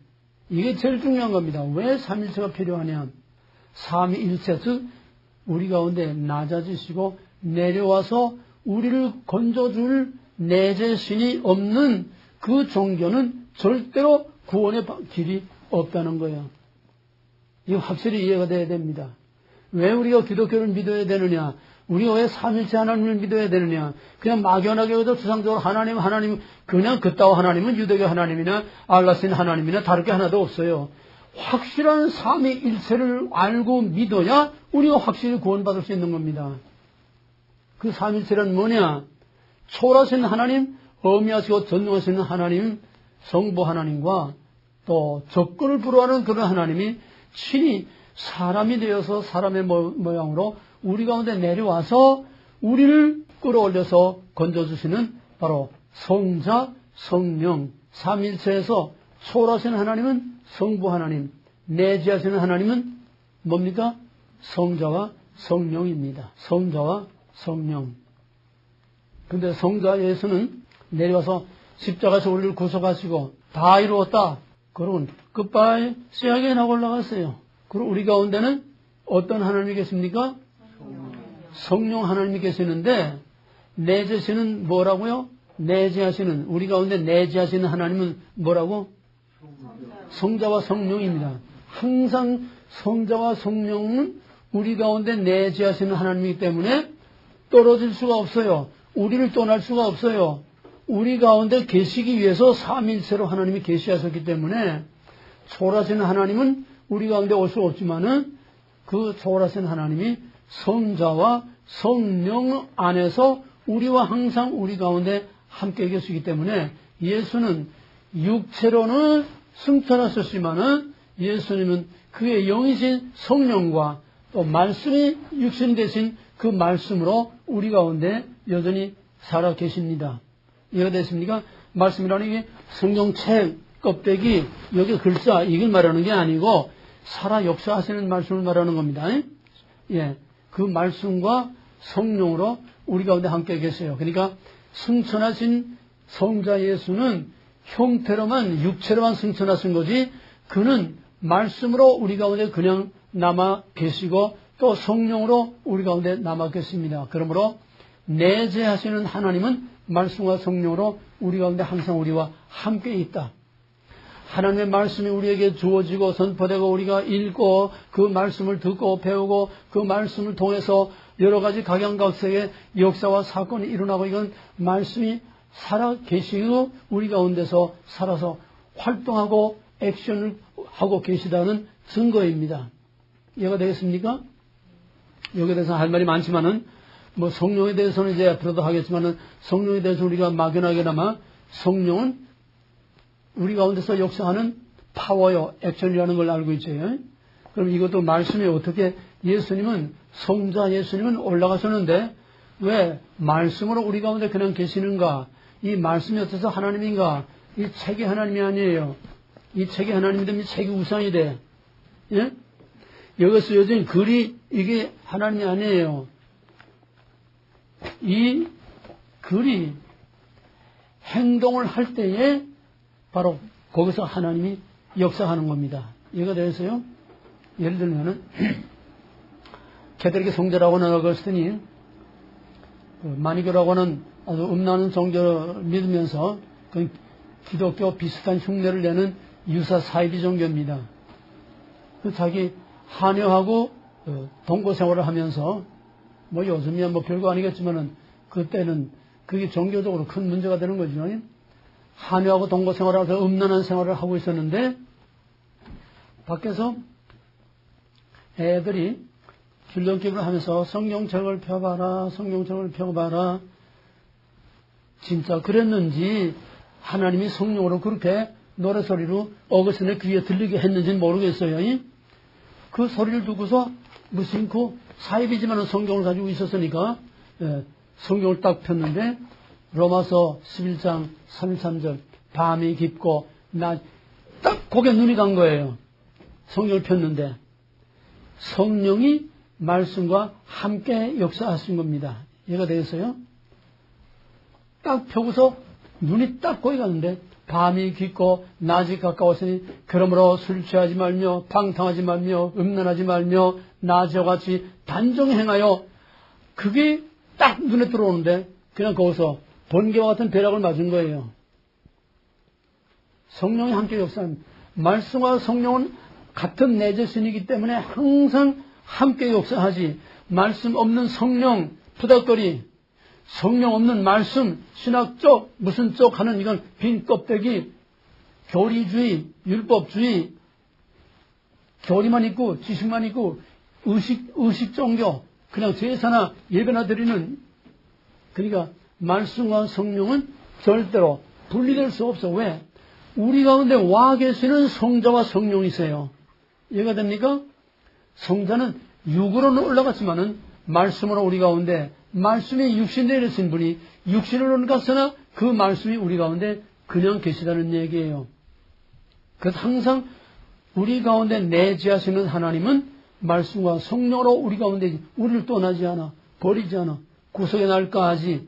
이게 제일 중요한 겁니다. 왜 삼일체가 필요하냐? 삼위일체 즉 우리 가운데 낮아지시고 내려와서 우리를 건져줄 내재신이 없는 그 종교는 절대로 구원의 길이 없다는 거예요. 이거 확실히 이해가 돼야 됩니다. 왜 우리가 기독교를 믿어야 되느냐? 우리가 왜 삼일체 하나님을 믿어야 되느냐? 그냥 막연하게 해도 추상적으로 하나님 그냥 그따위 하나님은 유대교 하나님이나 알라신 하나님이나 다를 게 하나도 없어요. 확실한 삼위일체를 알고 믿어야 우리가 확실히 구원받을 수 있는 겁니다. 그 삼일체란 뭐냐? 초월하신 하나님, 어미하시고 전능하시는 하나님, 성부 하나님과 또 적군을 불허하는 그런 하나님이 친히 사람이 되어서 사람의 모양으로 우리 가운데 내려와서 우리를 끌어올려서 건져주시는 바로 성자, 성령, 삼일체에서 초월하신 하나님은 성부 하나님, 내재하시는 하나님은 뭡니까? 성자와 성령입니다. 성자와 성령. 근데 성자 예수는 내려와서 십자가에서 우리를 구속하시고 다 이루었다. 그러면 끝바이 시작에 나고 올라갔어요. 그리고 우리 가운데는 어떤 하나님이 계십니까? 성령 하나님이 계시는데 내재하시는 뭐라고요? 내재하시는 우리 가운데 내재하시는 하나님은 뭐라고? 성자와 성령입니다. 항상 성자와 성령은 우리 가운데 내재하시는 하나님이기 때문에 떨어질 수가 없어요. 우리를 떠날 수가 없어요. 우리 가운데 계시기 위해서 삼위일체로 하나님이 계시하셨기 때문에 초월하신 하나님은 우리 가운데 올 수 없지만은 그 초월하신 하나님이 성자와 성령 안에서 우리와 항상 우리 가운데 함께 계시기 때문에 예수는 육체로는 승천하셨지만은 예수님은 그의 영이신 성령과 또 말씀이 육신 되신 그 말씀으로 우리 가운데 여전히 살아 계십니다. 이해가 되십니까? 말씀이라는 게 성경책 껍데기 여기 글자 이걸 말하는 게 아니고 살아 역사하시는 말씀을 말하는 겁니다. 예, 그 말씀과 성령으로 우리 가운데 함께 계세요. 그러니까 승천하신 성자 예수는 형태로만 육체로만 승천하신 거지 그는 말씀으로 우리 가운데 그냥 남아 계시고 또 성령으로 우리 가운데 남아 계십니다. 그러므로 내재하시는 하나님은 말씀과 성령으로 우리 가운데 항상 우리와 함께 있다. 하나님의 말씀이 우리에게 주어지고 선포되고 우리가 읽고 그 말씀을 듣고 배우고 그 말씀을 통해서 여러 가지 각양각색의 역사와 사건이 일어나고 이건 말씀이 살아 계시고 우리 가운데서 살아서 활동하고 액션을 하고 계시다는 증거입니다. 이해가 되겠습니까? 여기에 대해서 할 말이 많지만은 뭐 성령에 대해서는 이제 앞으로도 하겠지만은 성령에 대해서 우리가 막연하게나마 성령은 우리 가운데서 역사하는 파워요, 액션이라는 걸 알고 있죠. 그럼 이것도 말씀이 어떻게 예수님은 성자 예수님은 올라가셨는데 왜 말씀으로 우리 가운데 그냥 계시는가? 이 말씀이 어째서 하나님인가? 이 책이 하나님이 아니에요. 이 책이 하나님인데 이 책이 우상이 돼. 예? 여기서 여전히 글이 이게 하나님이 아니에요. 이 글이 행동을 할 때에 바로 거기서 하나님이 역사하는 겁니다. 이거 대해서요. 예를 들면은 캐톨릭 성자라고는 어거스틴이 마니교라고는 아주 음란한 종교를 믿으면서 그 기독교 비슷한 흉내를 내는 유사 사이비 종교입니다. 자기 한여하고 동거 생활을 하면서 뭐 요즘이야 뭐 별거 아니겠지만은 그때는 그게 종교적으로 큰 문제가 되는 거죠. 한여하고 동거 생활을 하면서 음란한 생활을 하고 있었는데 밖에서 애들이 줄넘기를 하면서 성경책을 펴봐라, 성경책을 펴봐라. 진짜 그랬는지 하나님이 성령으로 그렇게 노래소리로 어거스틴의 귀에 들리게 했는지는 모르겠어요. 그 소리를 듣고서 무심코 사입이지만 성경을 가지고 있었으니까 성경을 딱 폈는데 로마서 11장 33절 밤이 깊고 딱 거기에 눈이 간 거예요. 성경을 폈는데 성령이 말씀과 함께 역사하신 겁니다. 이해가 되겠어요? 딱 펴고서 눈이 딱 거기 갔는데 밤이 깊고 낮이 가까웠으니 그러므로 술 취하지 말며 방탕하지 말며 음란하지 말며 낮이와 같이 단정히 행하여 그게 딱 눈에 들어오는데 그냥 거기서 번개와 같은 벼락을 맞은 거예요. 성령이 함께 역사합니다. 말씀과 성령은 같은 내재신이기 때문에 항상 함께 역사하지. 말씀 없는 성령 푸닥거리, 성령 없는 말씀 신학적 무슨 쪽 하는 이건 빈 껍데기, 교리주의, 율법주의, 교리만 있고 지식만 있고 의식 종교 그냥 제사나 예배나 드리는 그러니까 말씀과 성령은 절대로 분리될 수 없어. 왜? 우리 가운데 와 계시는 성자와 성령이세요. 이해가 됩니까? 성자는 육으로는 올라갔지만은 말씀으로 우리 가운데 말씀이 육신되어 계신 분이 육신으로는 갔으나 그 말씀이 우리 가운데 그냥 계시다는 얘기예요. 그래서 항상 우리 가운데 내재하시는 하나님은 말씀과 성령으로 우리 가운데 우리를 떠나지 않아 버리지 않아 구속의 날까지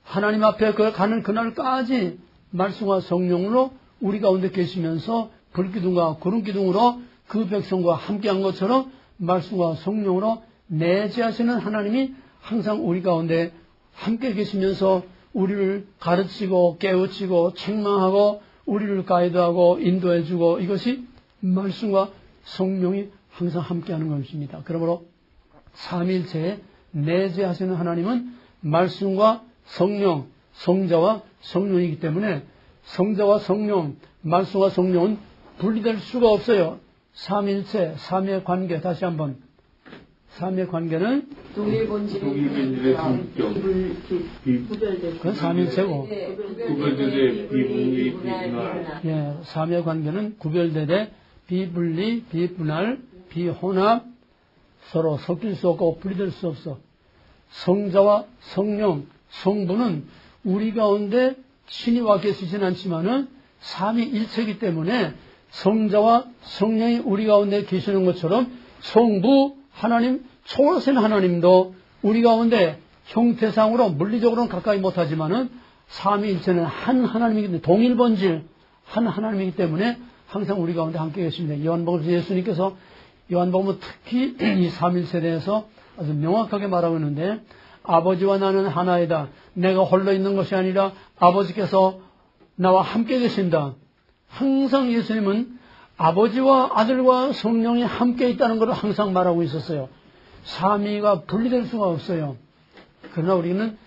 하나님 앞에 가는 그날까지 말씀과 성령으로 우리 가운데 계시면서 불기둥과 구름기둥으로 그 백성과 함께한 것처럼 말씀과 성령으로 내재하시는 하나님이 항상 우리 가운데 함께 계시면서 우리를 가르치고 깨우치고 책망하고 우리를 가이드하고 인도해주고 이것이 말씀과 성령이 항상 함께하는 것입니다. 그러므로 삼위일체에 내재하시는 하나님은 말씀과 성령, 성자와 성령이기 때문에 성자와 성령, 말씀과 성령은 분리될 수가 없어요. 삼일체, 삼위의 관계, 다시 한번. 삼위의 관계는 동일 본질의 동일본질의 성격, 그건 삼일체고, 구별되되 비분리 비분할. 예, 삼위의 관계는 구별되되 비분리, 비분할, 비혼합, 서로 섞일 수 없고 분리될 수 없어. 성자와 성령, 성부는 우리 가운데 친히 와 계시진 않지만은 삼위일체이기 때문에 성자와 성령이 우리 가운데 계시는 것처럼 성부 하나님, 초월하신 하나님도 우리 가운데 형태상으로 물리적으로는 가까이 못하지만은 삼위일체는 한 하나님이기 때문에 동일본질 한 하나님이기 때문에 항상 우리 가운데 함께 계십니다. 요한복음 예수님께서 요한복음은 특히 이 삼일체에 대해서 아주 명확하게 말하고 있는데 아버지와 나는 하나이다. 내가 홀로 있는 것이 아니라 아버지께서 나와 함께 계신다. 항상 예수님은 아버지와 아들과 성령이 함께 있다는 것을 항상 말하고 있었어요. 삼위가 분리될 수가 없어요. 그러나 우리는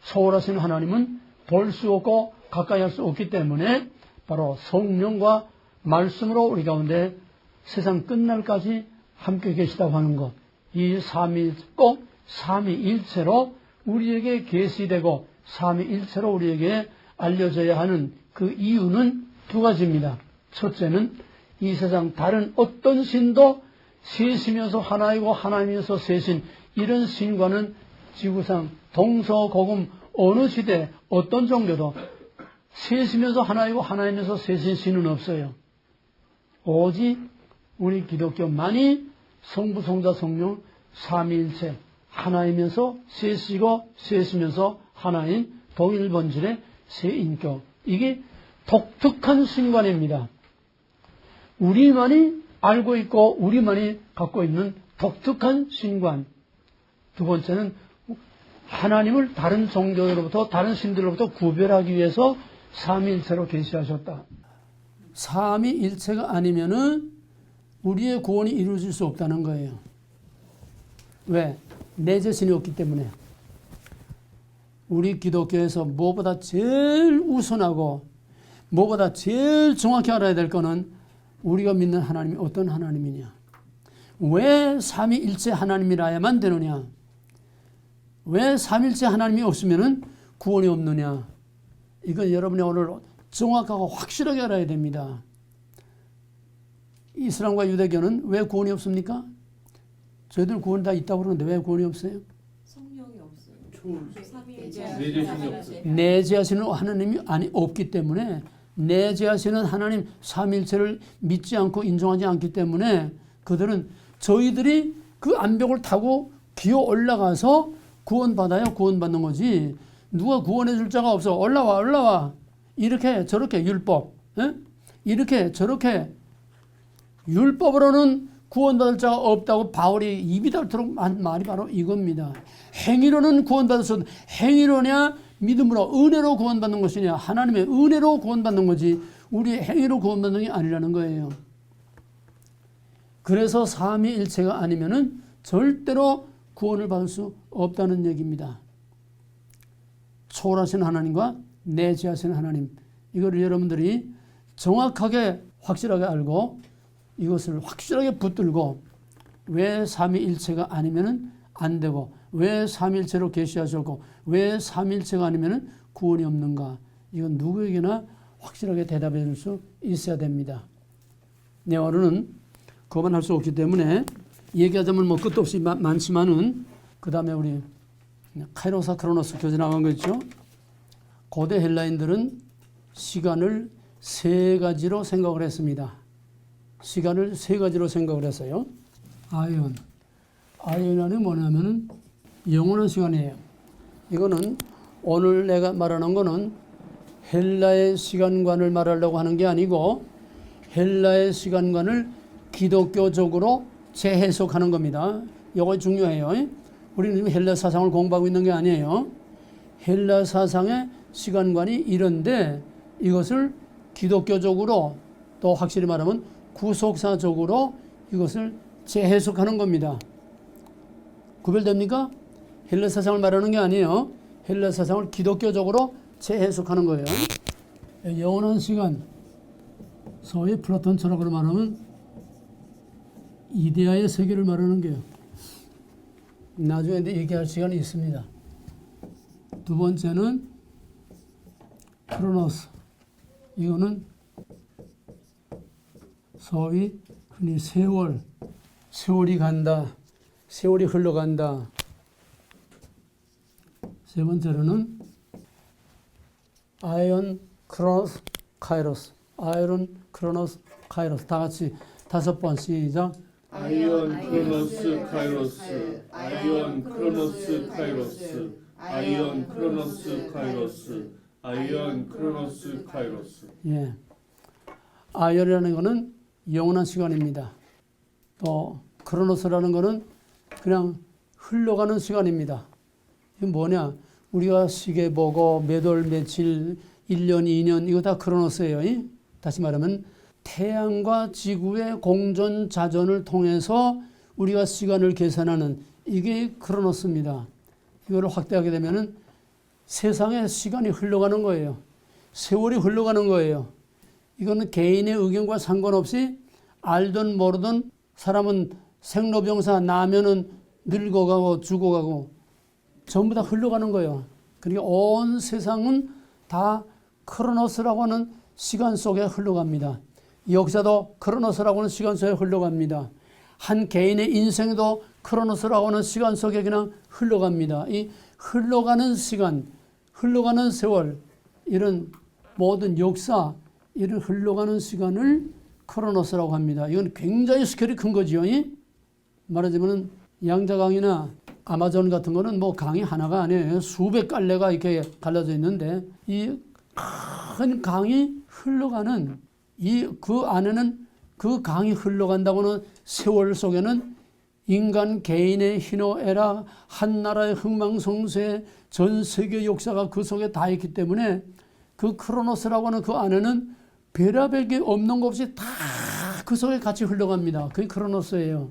초월하신 하나님은 볼 수 없고 가까이 할 수 없기 때문에 바로 성령과 말씀으로 우리 가운데 세상 끝날까지 함께 계시다고 하는 것. 이 꼭 삼위일체로 우리에게 계시되고 삼위일체로 우리에게 알려져야 하는 그 이유는 두 가지입니다. 첫째는 이 세상 다른 어떤 신도 셋이면서 하나이고 하나이면서 셋인 이런 신과는 지구상 동서고금 어느 시대 어떤 종교도 셋이면서 하나이고 하나이면서 셋인 신은 없어요. 오직 우리 기독교만이 성부, 성자, 성령 삼위일체 하나이면서 셋이고 셋이면서 하나인 동일본질의 세인격. 이게 독특한 신관입니다. 우리만이 알고 있고 우리만이 갖고 있는 독특한 신관. 두 번째는 하나님을 다른 종교로부터 다른 신들로부터 구별하기 위해서 삼위일체로 계시하셨다. 삼위일체가 아니면은 우리의 구원이 이루어질 수 없다는 거예요. 왜? 내 자신이 없기 때문에. 우리 기독교에서 무엇보다 제일 우선하고 무엇보다 제일 정확히 알아야 될 거는 우리가 믿는 하나님이 어떤 하나님이냐. 왜 삼위일체 하나님이라야만 되느냐. 왜 삼위일체 하나님이 없으면 구원이 없느냐. 이건 여러분이 오늘 정확하고 확실하게 알아야 됩니다. 이슬람과 유대교는 왜 구원이 없습니까? 저희들 구원 다 있다고 그러는데 왜 구원이 없어요? 성령이 없어요. 내재하시는 하나님이 없기 때문에 내재하시는 하나님 삼일체를 믿지 않고 인정하지 않기 때문에 그들은 저희들이 그 암벽을 타고 기어 올라가서 구원받아야 구원받는 거지. 누가 구원해 줄 자가 없어. 올라와. 이렇게 저렇게 율법. 이렇게 저렇게 율법으로는 구원받을 자가 없다고 바울이 입이 닳도록 한 말이 바로 이겁니다. 행위로는 구원받을 수 없는 행위로냐 믿음으로 은혜로 구원받는 것이냐. 하나님의 은혜로 구원받는 거지 우리의 행위로 구원받는 게 아니라는 거예요. 그래서 삼위일체가 아니면은 절대로 구원을 받을 수 없다는 얘기입니다. 초월하신 하나님과 내재하신 하나님, 이거를 여러분들이 정확하게 확실하게 알고 이것을 확실하게 붙들고 왜 삼위일체가 아니면은 안 되고 왜 삼위일체로 계시하셨고 왜 삼위일체가 아니면은 구원이 없는가. 이건 누구에게나 확실하게 대답해 줄 수 있어야 됩니다. 네, 오늘은 그것만 할 수 없기 때문에 얘기하자면 뭐 끝도 없이 많지만은 그 다음에 우리 카이로사 크로노스 교재 나온 거 있죠. 고대 헬라인들은 시간을 세 가지로 생각을 했습니다. 시간을 세 가지로 생각을 했어요. 아이언이 뭐냐면은 영원한 시간이에요. 이거는 오늘 내가 말하는 거는 헬라의 시간관을 말하려고 하는 게 아니고 헬라의 시간관을 기독교적으로 재해석하는 겁니다. 이거 중요해요. 우리는 지금 헬라 사상을 공부하고 있는 게 아니에요. 헬라 사상의 시간관이 이런데 이것을 기독교적으로 또 확실히 말하면 구속사적으로 이것을 재해석하는 겁니다. 구별됩니까? 헬라 사상을 말하는 게 아니에요. 헬라 사상을 기독교적으로 재해석하는 거예요. 영원한 시간, 소위 플라톤처럼 말하면 이데아의 세계를 말하는 게요. 나중에 얘기할 시간이 있습니다. 두 번째는 크로노스. 이거는 소위 흔히 세월이 간다, 세월이 흘러간다. 세 번째로는 아이온 크로노스 카이로스. 아이론 크로노스 카이로스. 다 같이 5번 시작. 아이온 크로노스 카이로스, 아이온 크로노스 카이로스, 아이온 크로노스 카이로스, 아이온 크로노스 카이로스. 예. 아이언이라는 것은 영원한 시간입니다. 또 크로노스라는 것은 그냥 흘러가는 시간입니다. 이게 뭐냐? 우리가 시계 보고 몇 월 며칠 1년 2년 이거 다 크로노스예요. 다시 말하면 태양과 지구의 공전 자전을 통해서 우리가 시간을 계산하는 이게 크로노스입니다. 이거를 확대하게 되면은 세상에 시간이 흘러가는 거예요. 세월이 흘러가는 거예요. 이거는 개인의 의견과 상관없이 알든 모르든 사람은 생로병사 나면은 늙어가고 죽어가고 전부 다 흘러가는 거예요. 그러니까 온 세상은 다 크로노스라고 하는 시간 속에 흘러갑니다. 역사도 크로노스라고 하는 시간 속에 흘러갑니다. 한 개인의 인생도 크로노스라고 하는 시간 속에 그냥 흘러갑니다. 이 흘러가는 시간, 흘러가는 세월, 이런 모든 역사, 이런 흘러가는 시간을 크로노스라고 합니다. 이건 굉장히 스케일이 큰 거지요. 말하자면 양자강이나 아마존 같은 거는 뭐 강이 하나가 아니에요. 수백 갈래가 이렇게 갈라져 있는데 이 큰 강이 흘러가는 그 안에는 그 강이 흘러간다고는 세월 속에는 인간 개인의 희노애락, 한 나라의 흥망성쇠, 전 세계 역사가 그 속에 다 있기 때문에 그 크로노스라고 하는 그 안에는 별의별 게 없는 것 없이 다 그 속에 같이 흘러갑니다. 그게 크로노스예요.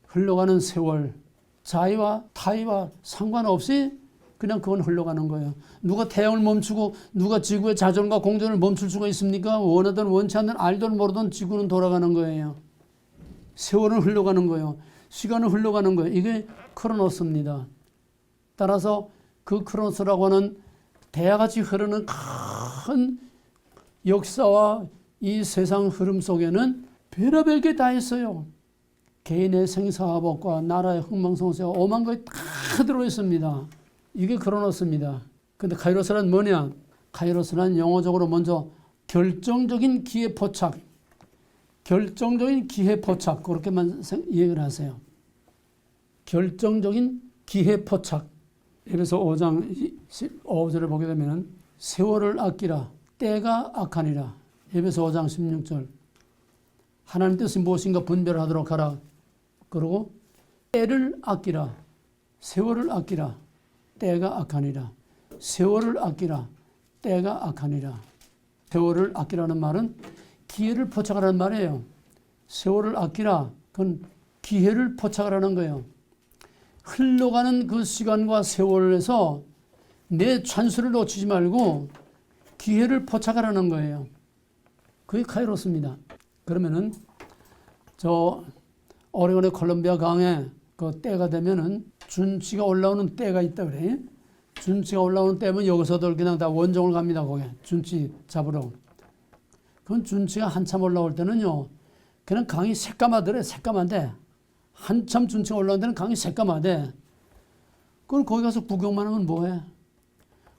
흘러가는 세월, 자의와 타의와 상관없이 그냥 그건 흘러가는 거예요. 누가 태양을 멈추고 누가 지구의 자전과 공전을 멈출 수가 있습니까? 원하든 원치 않든 알든 모르든 지구는 돌아가는 거예요. 세월은 흘러가는 거예요. 시간은 흘러가는 거예요. 이게 크로노스입니다. 따라서 그 크로노스라고 하는 대야같이 흐르는 큰 역사와 이 세상 흐름 속에는 별의별 게 다 있어요. 개인의 생사화복과 나라의 흥망성쇠와 오만 것이 다 들어있습니다. 이게 크로노스입니다. 근데 카이로스란 뭐냐? 카이로스란 영어적으로 먼저 결정적인 기회 포착. 결정적인 기회 포착. 그렇게만 얘기를 하세요. 결정적인 기회 포착. 에베소 5장 15절을 보게 되면 세월을 아끼라. 때가 악하니라. 에베소 5장 16절. 하나님 뜻이 무엇인가 분별하도록 하라. 그리고 때를 아끼라. 세월을 아끼라. 때가 악하니라. 세월을 아끼라. 때가 악하니라. 세월을 아끼라는 말은 기회를 포착하라는 말이에요. 세월을 아끼라. 그건 기회를 포착하라는 거예요. 흘러가는 그 시간과 세월에서 내 찬스를 놓치지 말고 기회를 포착하라는 거예요. 그게 카이로스입니다. 그러면은 저 오레곤의 콜롬비아 강에 그 때가 되면은 준치가 올라오는 때가 있다 그래. 준치가 올라오는 때면 여기서들 그냥 다 원종을 갑니다. 거기 준치 잡으러. 그건 준치가 한참 올라올 때는요. 그냥 강이 새까마더래. 새까만데 한참 준치가 올라온 데는 강이 새까마대. 그걸 거기 가서 구경만 하면 뭐해?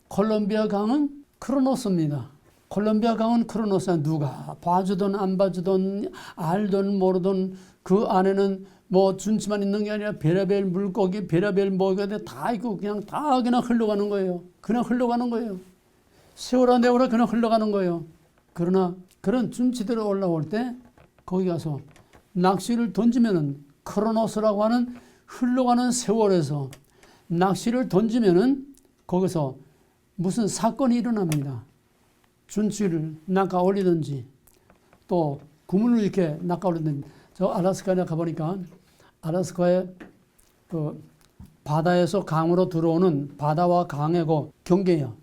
콜롬비아 강은 크로노스입니다. 콜롬비아 강은 크로노스야. 누가 봐주든 안 봐주든 알든 모르든 그 안에는 뭐 준치만 있는 게 아니라 별의별 물고기, 별의별 뭐가 다 있고 그냥 다 그냥 흘러가는 거예요. 그냥 흘러가는 거예요. 세월아 내월아 그냥 흘러가는 거예요. 그러나 그런 준치들이 올라올 때 거기 가서 낚시를 던지면은 크로노스라고 하는 흘러가는 세월에서 낚시를 던지면은 거기서 무슨 사건이 일어납니다. 준치를 낚아 올리든지 또 구물을 이렇게 낚아 올리든지. 저 알래스카에 가보니까 알래스카의 그 바다에서 강으로 들어오는 바다와 강의 그 경계예요.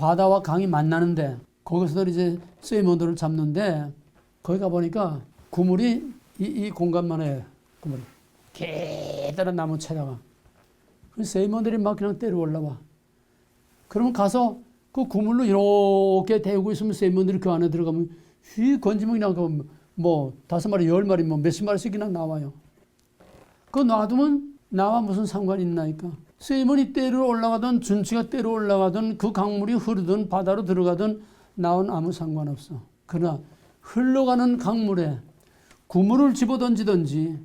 바다와 강이 만나는데 거기서 이제 세이먼들을 잡는데 거기 가보니까 그물이 이 공간만 해요. 그물이. 계단한 나무 채다가. 세이먼들이 막 그냥 때려 올라와. 그러면 가서 그 그물로 이렇게 대고 있으면 세이먼들이 그 안에 들어가면 휘 건지면 그냥 뭐 5마리, 10마리, 뭐 몇십 마리씩 그냥 나와요. 그거 놔두면 나와 무슨 상관이 있나니까. 세이먼이 때려 올라가든 준치가 때려 올라가든 그 강물이 흐르든 바다로 들어가든 나온 아무 상관없어. 그러나 흘러가는 강물에 그물을 집어던지든지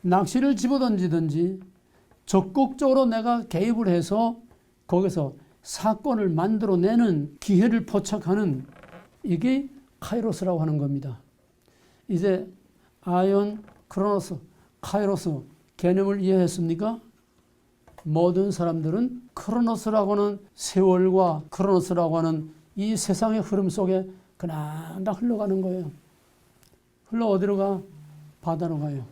낚시를 집어던지든지 적극적으로 내가 개입을 해서 거기서 사건을 만들어내는 기회를 포착하는 이게 카이로스라고 하는 겁니다. 이제 아이온, 크로노스, 카이로스 개념을 이해했습니까? 모든 사람들은 크로노스라고 하는 세월과 크로노스라고 하는 이 세상의 흐름 속에 그냥 다 흘러가는 거예요. 흘러 어디로 가? 바다로 가요.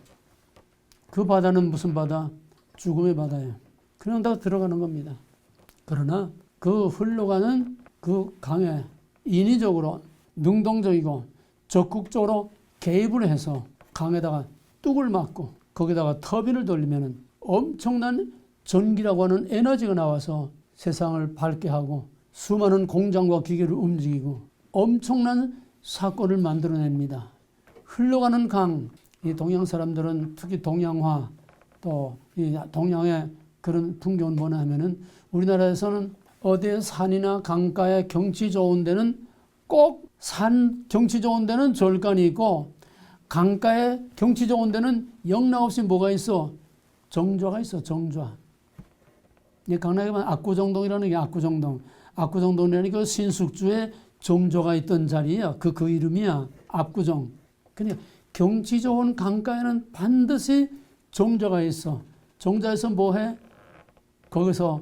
그 바다는 무슨 바다? 죽음의 바다예요. 그냥 다 들어가는 겁니다. 그러나 그 흘러가는 그 강에 인위적으로 능동적이고 적극적으로 개입을 해서 강에다가 뚝을 맞고 거기다가 터빈을 돌리면 엄청난 전기라고 하는 에너지가 나와서 세상을 밝게 하고 수많은 공장과 기계를 움직이고 엄청난 사건을 만들어냅니다. 흘러가는 강, 이 동양 사람들은 특히 동양화 또 이 동양의 그런 풍경은 뭐냐 하면은 우리나라에서는 어디에 산이나 강가에 경치 좋은 데는 꼭 산 경치 좋은 데는 절간이 있고 강가에 경치 좋은 데는 영락없이 뭐가 있어? 정좌가 있어. 정좌. 강남에 보면 압구정동이라는 게 압구정동. 압구정동이라는 그 신숙주에 정조가 있던 자리야. 그 이름이야. 압구정. 그러니까 경치 좋은 강가에는 반드시 정자가 있어. 정자에서 뭐해? 거기서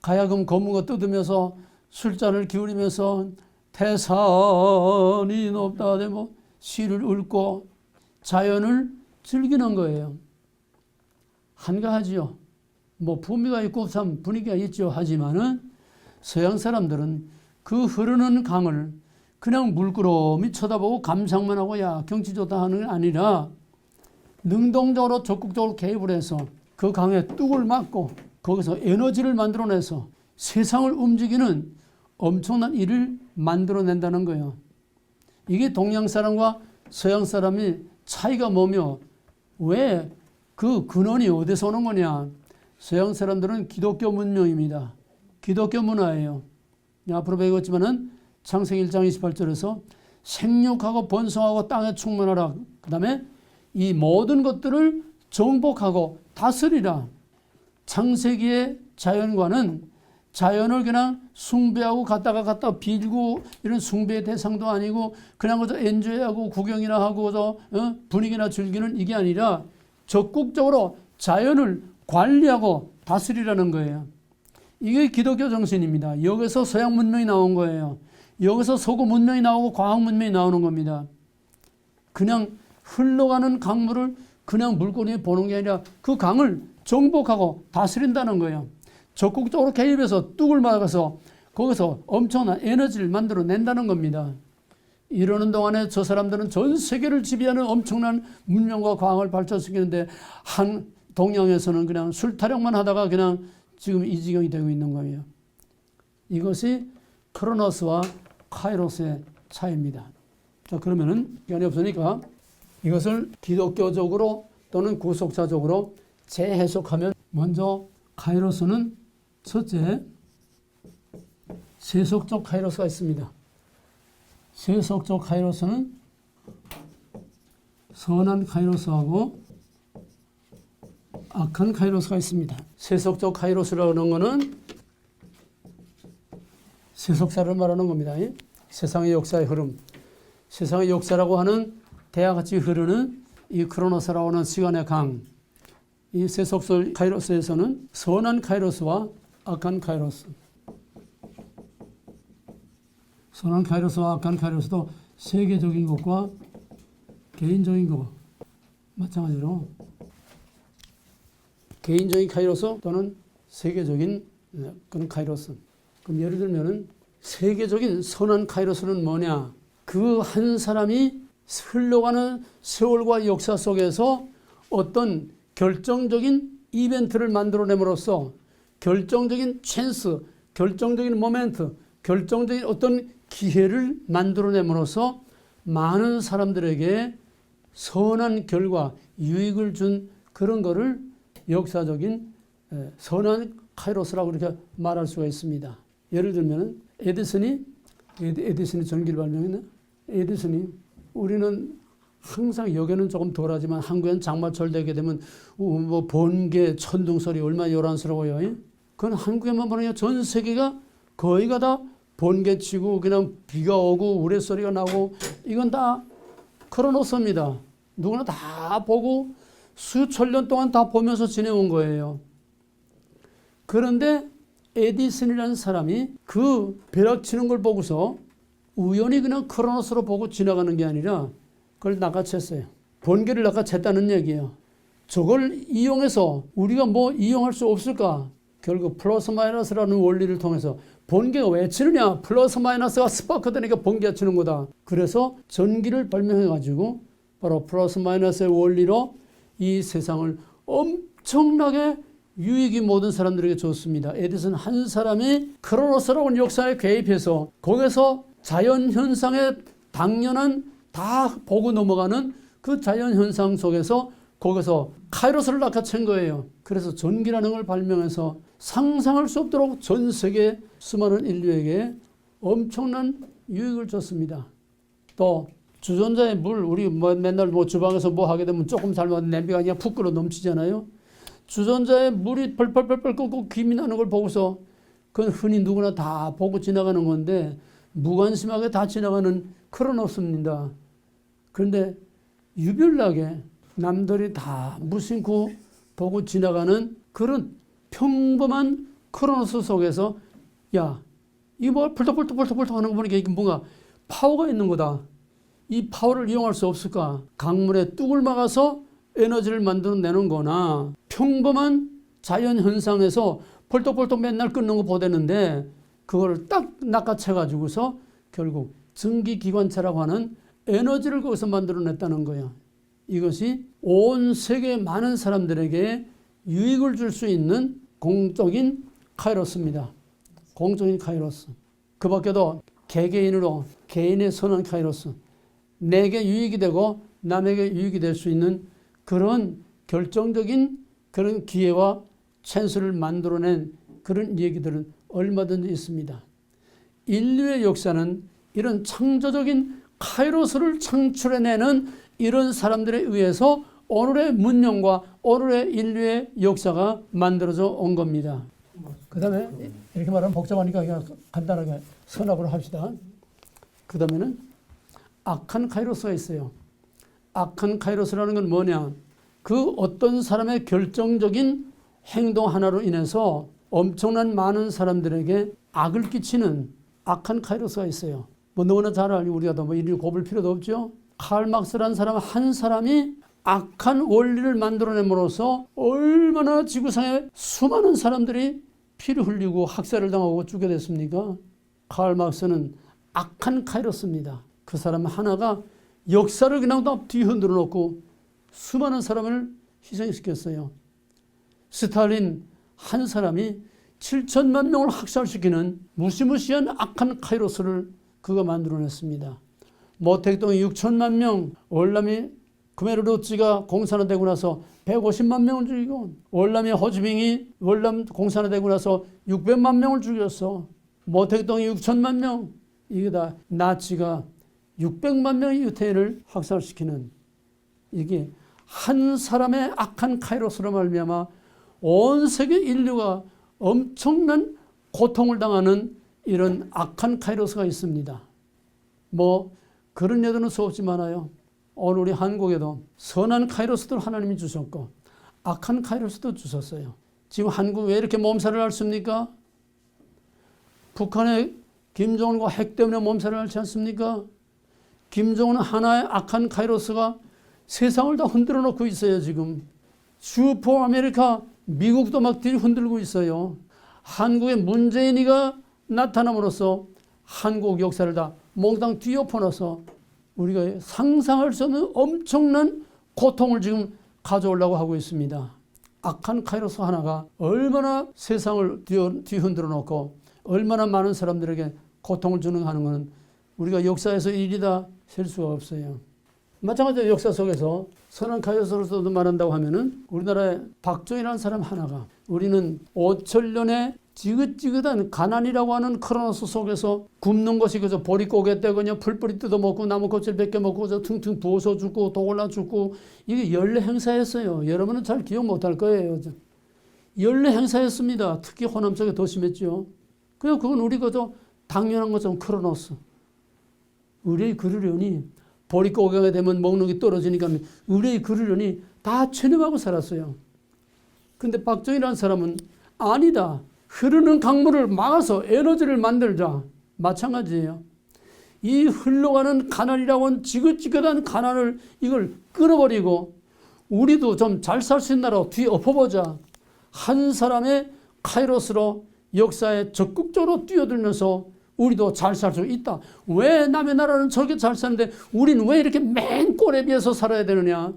가야금 거무가 뜯으면서 술잔을 기울이면서 태산이 높다 뭐 시를 읊고 자연을 즐기는 거예요. 한가하지요. 뭐 품위가 있고 참 분위기가 있죠. 하지만은 서양 사람들은 그 흐르는 강을 그냥 물끄러미 쳐다보고 감상만 하고 야 경치 좋다 하는 게 아니라 능동적으로 적극적으로 개입을 해서 그 강에 뚝을 맞고 거기서 에너지를 만들어내서 세상을 움직이는 엄청난 일을 만들어낸다는 거예요. 이게 동양 사람과 서양 사람이 차이가 뭐며 왜 그 근원이 어디서 오는 거냐. 서양 사람들은 기독교 문명입니다. 기독교 문화예요. 앞으로 배우겠지만은 창세기 1장 28절에서 생육하고 번성하고 땅에 충만하라. 그 다음에 이 모든 것들을 정복하고 다스리라. 창세기의 자연과는 자연을 그냥 숭배하고 갖다 빌고 이런 숭배의 대상도 아니고 그냥 그저 엔조이하고 구경이나 하고 분위기나 즐기는 이게 아니라 적극적으로 자연을 관리하고 다스리라는 거예요. 이게 기독교 정신입니다. 여기서 서양 문명이 나온 거예요. 여기서 서구 문명이 나오고 과학 문명이 나오는 겁니다. 그냥 흘러가는 강물을 그냥 물고기에 보는 게 아니라 그 강을 정복하고 다스린다는 거예요. 적극적으로 개입해서 뚝을 막아서 거기서 엄청난 에너지를 만들어낸다는 겁니다. 이러는 동안에 저 사람들은 전 세계를 지배하는 엄청난 문명과 과학을 발전시키는데 한 동양에서는 그냥 술 타령만 하다가 그냥 지금 이 지경이 되고 있는 거예요. 이것이 크로노스와 카이로스의 차이입니다. 자, 그러면은 시간이 없으니까 이것을 기독교적으로 또는 구속사적으로 재해석하면 먼저 카이로스는 첫째 세속적 카이로스가 있습니다. 세속적 카이로스는 선한 카이로스하고 악한 카이로스가 있습니다. 세속적 카이로스라는 것은 세속사를 말하는 겁니다. 세상의 역사의 흐름. 세상의 역사라고 하는 대야같이 흐르는 이 크로노스라고 하는 시간의 강. 이 세속적 카이로스에서는 선한 카이로스와 악한 카이로스. 선한 카이로스와 악한 카이로스도 세계적인 것과 개인적인 것 마찬가지로 개인적인 카이로스 또는 세계적인 그런 카이로스. 그럼 예를 들면은 세계적인 선한 카이로스는 뭐냐? 그 한 사람이 흘러가는 세월과 역사 속에서 어떤 결정적인 이벤트를 만들어냄으로써 결정적인 찬스, 결정적인 모멘트, 결정적인 어떤 기회를 만들어냄으로써 많은 사람들에게 선한 결과, 유익을 준 그런 거를 역사적인 선한 카이로스라고 이렇게 말할 수가 있습니다. 예를 들면 에디슨이 전기를 발명했나? 에디슨이 우리는 항상 여기는 조금 덜하지만 한국엔 장마철 되게 되면 뭐 번개, 천둥소리 얼마나 요란스러워요. 그건 한국에만 보는 게 전 세계가 거의가 다 번개 치고 그냥 비가 오고 우레소리가 나고 이건 다 크로노스입니다. 누구나 다 보고 수천 년 동안 다 보면서 지내온 거예요. 그런데 에디슨이라는 사람이 그 벼락 치는 걸 보고서 우연히 그냥 크로노스로 보고 지나가는 게 아니라 그걸 낚아챘어요. 번개를 낚아챘다는 얘기예요. 저걸 이용해서 우리가 뭐 이용할 수 없을까? 결국 플러스 마이너스라는 원리를 통해서 번개가 왜 치느냐? 플러스 마이너스가 스파크 되니까 번개가 치는 거다. 그래서 전기를 발명해가지고 바로 플러스 마이너스의 원리로 이 세상을 엄청나게 유익이 모든 사람들에게 줬습니다. 에디슨 한 사람이 크로노스라는 역사에 개입해서 거기서 자연현상의 당연한 다 보고 넘어가는 그 자연현상 속에서 거기서 카이로스를 낚아챈 거예요. 그래서 전기라는 걸 발명해서 상상할 수 없도록 전 세계 수많은 인류에게 엄청난 유익을 줬습니다. 또 주전자의 물, 우리 맨날 뭐 주방에서 뭐 하게 되면 조금 잘못 냄비가 그냥 푹 끓어 넘치잖아요. 주전자에 물이 펄펄펄펄 끓고 김이 나는 걸 보고서 그건 흔히 누구나 다 보고 지나가는 건데 무관심하게 다 지나가는 크로노스입니다. 그런데 유별나게 남들이 다 무심코 보고 지나가는 그런 평범한 크로노스 속에서 야, 이거 뭐 펄떡펄떡 하는 거 보니까 이게 뭔가 파워가 있는 거다. 이 파워를 이용할 수 없을까? 강물에 뚝을 막아서 에너지를 만들어내는 거나 평범한 자연현상에서 펄떡펄떡 맨날 끓는 거 보대는데 그걸 딱 낚아채가지고서 결국 전기기관차라고 하는 에너지를 거기서 만들어냈다는 거야. 이것이 온 세계 많은 사람들에게 유익을 줄 수 있는 공적인 카이로스입니다. 공적인 카이로스. 그 밖에도 개개인으로 개인의 선한 카이로스. 내게 유익이 되고 남에게 유익이 될 수 있는 그런 결정적인 그런 기회와 찬스를 만들어낸 그런 얘기들은 얼마든지 있습니다. 인류의 역사는 이런 창조적인 카이로스를 창출해내는 이런 사람들에 의해서 오늘의 문명과 오늘의 인류의 역사가 만들어져 온 겁니다. 그 다음에 이렇게 말하면 복잡하니까 그냥 간단하게 선합을 합시다. 그 다음에는 악한 카이로스가 있어요. 악한 카이로스라는 건 뭐냐? 그 어떤 사람의 결정적인 행동 하나로 인해서 엄청난 많은 사람들에게 악을 끼치는 악한 카이로스가 있어요. 뭐 너무나 잘 알고 우리가 더 뭐 이를 곱을 필요도 없죠. 칼 막스라는 사람 한 사람이 악한 원리를 만들어냄으로써 얼마나 지구상에 수많은 사람들이 피를 흘리고 학살을 당하고 죽게 됐습니까? 칼 막스는 악한 카이로스입니다. 그 사람 하나가 역사를 그냥 다 뒤흔들어 놓고 수많은 사람을 희생시켰어요. 스탈린 한 사람이 7천만 명을 학살시키는 무시무시한 악한 카이로스를 그가 만들어냈습니다. 모택동이 6천만 명, 월남이 크메르루츠가 공산화되고 나서 150만 명을 죽이고 월남이 호지밍이 월남 공산화되고 나서 600만 명을 죽였어. 모택동이 6천만 명, 이게 다 나치가 600만 명의 유태인을 학살시키는 이게 한 사람의 악한 카이로스로 말미암아 온 세계 인류가 엄청난 고통을 당하는 이런 악한 카이로스가 있습니다. 뭐 그런 예들은 수없이 많아요. 오늘 우리 한국에도 선한 카이로스도 하나님이 주셨고 악한 카이로스도 주셨어요. 지금 한국 왜 이렇게 몸살을 앓습니까? 북한의 김정은과 핵 때문에 몸살을 앓지 않습니까? 김정은은 하나의 악한 카이로스가 세상을 다 흔들어 놓고 있어요. 지금 슈퍼 아메리카 미국도 막 뒤흔들고 있어요. 한국에 문재인이가 나타남으로써 한국 역사를 다 몽땅 뒤엎어놔서 우리가 상상할 수 없는 엄청난 고통을 지금 가져오려고 하고 있습니다. 악한 카이로스 하나가 얼마나 세상을 뒤흔들어 놓고 얼마나 많은 사람들에게 고통을 주는 하는 것은 우리가 역사에서 일이다 셀 수가 없어요. 마찬가지로 역사 속에서 선한 카이로스로서도 말한다고 하면은 우리나라의 박정희라는 사람 하나가 우리는 5천년의 지긋지긋한 가난이라고 하는 크로노스 속에서 굶는 것이 그저 보릿고개 때 그냥 풀뿌리 뜯어먹고 나무껍질 벗겨먹고 저 퉁퉁 부어서 죽고 독올라 죽고 이게 연례 행사였어요. 여러분은 잘 기억 못할 거예요. 연례 행사였습니다. 특히 호남 쪽에 더 심했죠. 그건 우리 그저 당연한 것처럼 크로노스. 의뢰의 그르려니 보릿고개가 되면 먹는 게 떨어지니까 의뢰의 그르려니 다 체념하고 살았어요. 근데 박정희라는 사람은 아니다. 흐르는 강물을 막아서 에너지를 만들자. 마찬가지예요. 이 흘러가는 가난이라고 하는 지긋지긋한 가난을 이걸 끊어버리고 우리도 좀 잘 살 수 있는 나라로 뒤엎어보자. 한 사람의 카이로스로 역사에 적극적으로 뛰어들면서 우리도 잘 살 수 있다. 왜 남의 나라는 저렇게 잘 사는데 우리는 왜 이렇게 맨 꼴에 비해서 살아야 되느냐.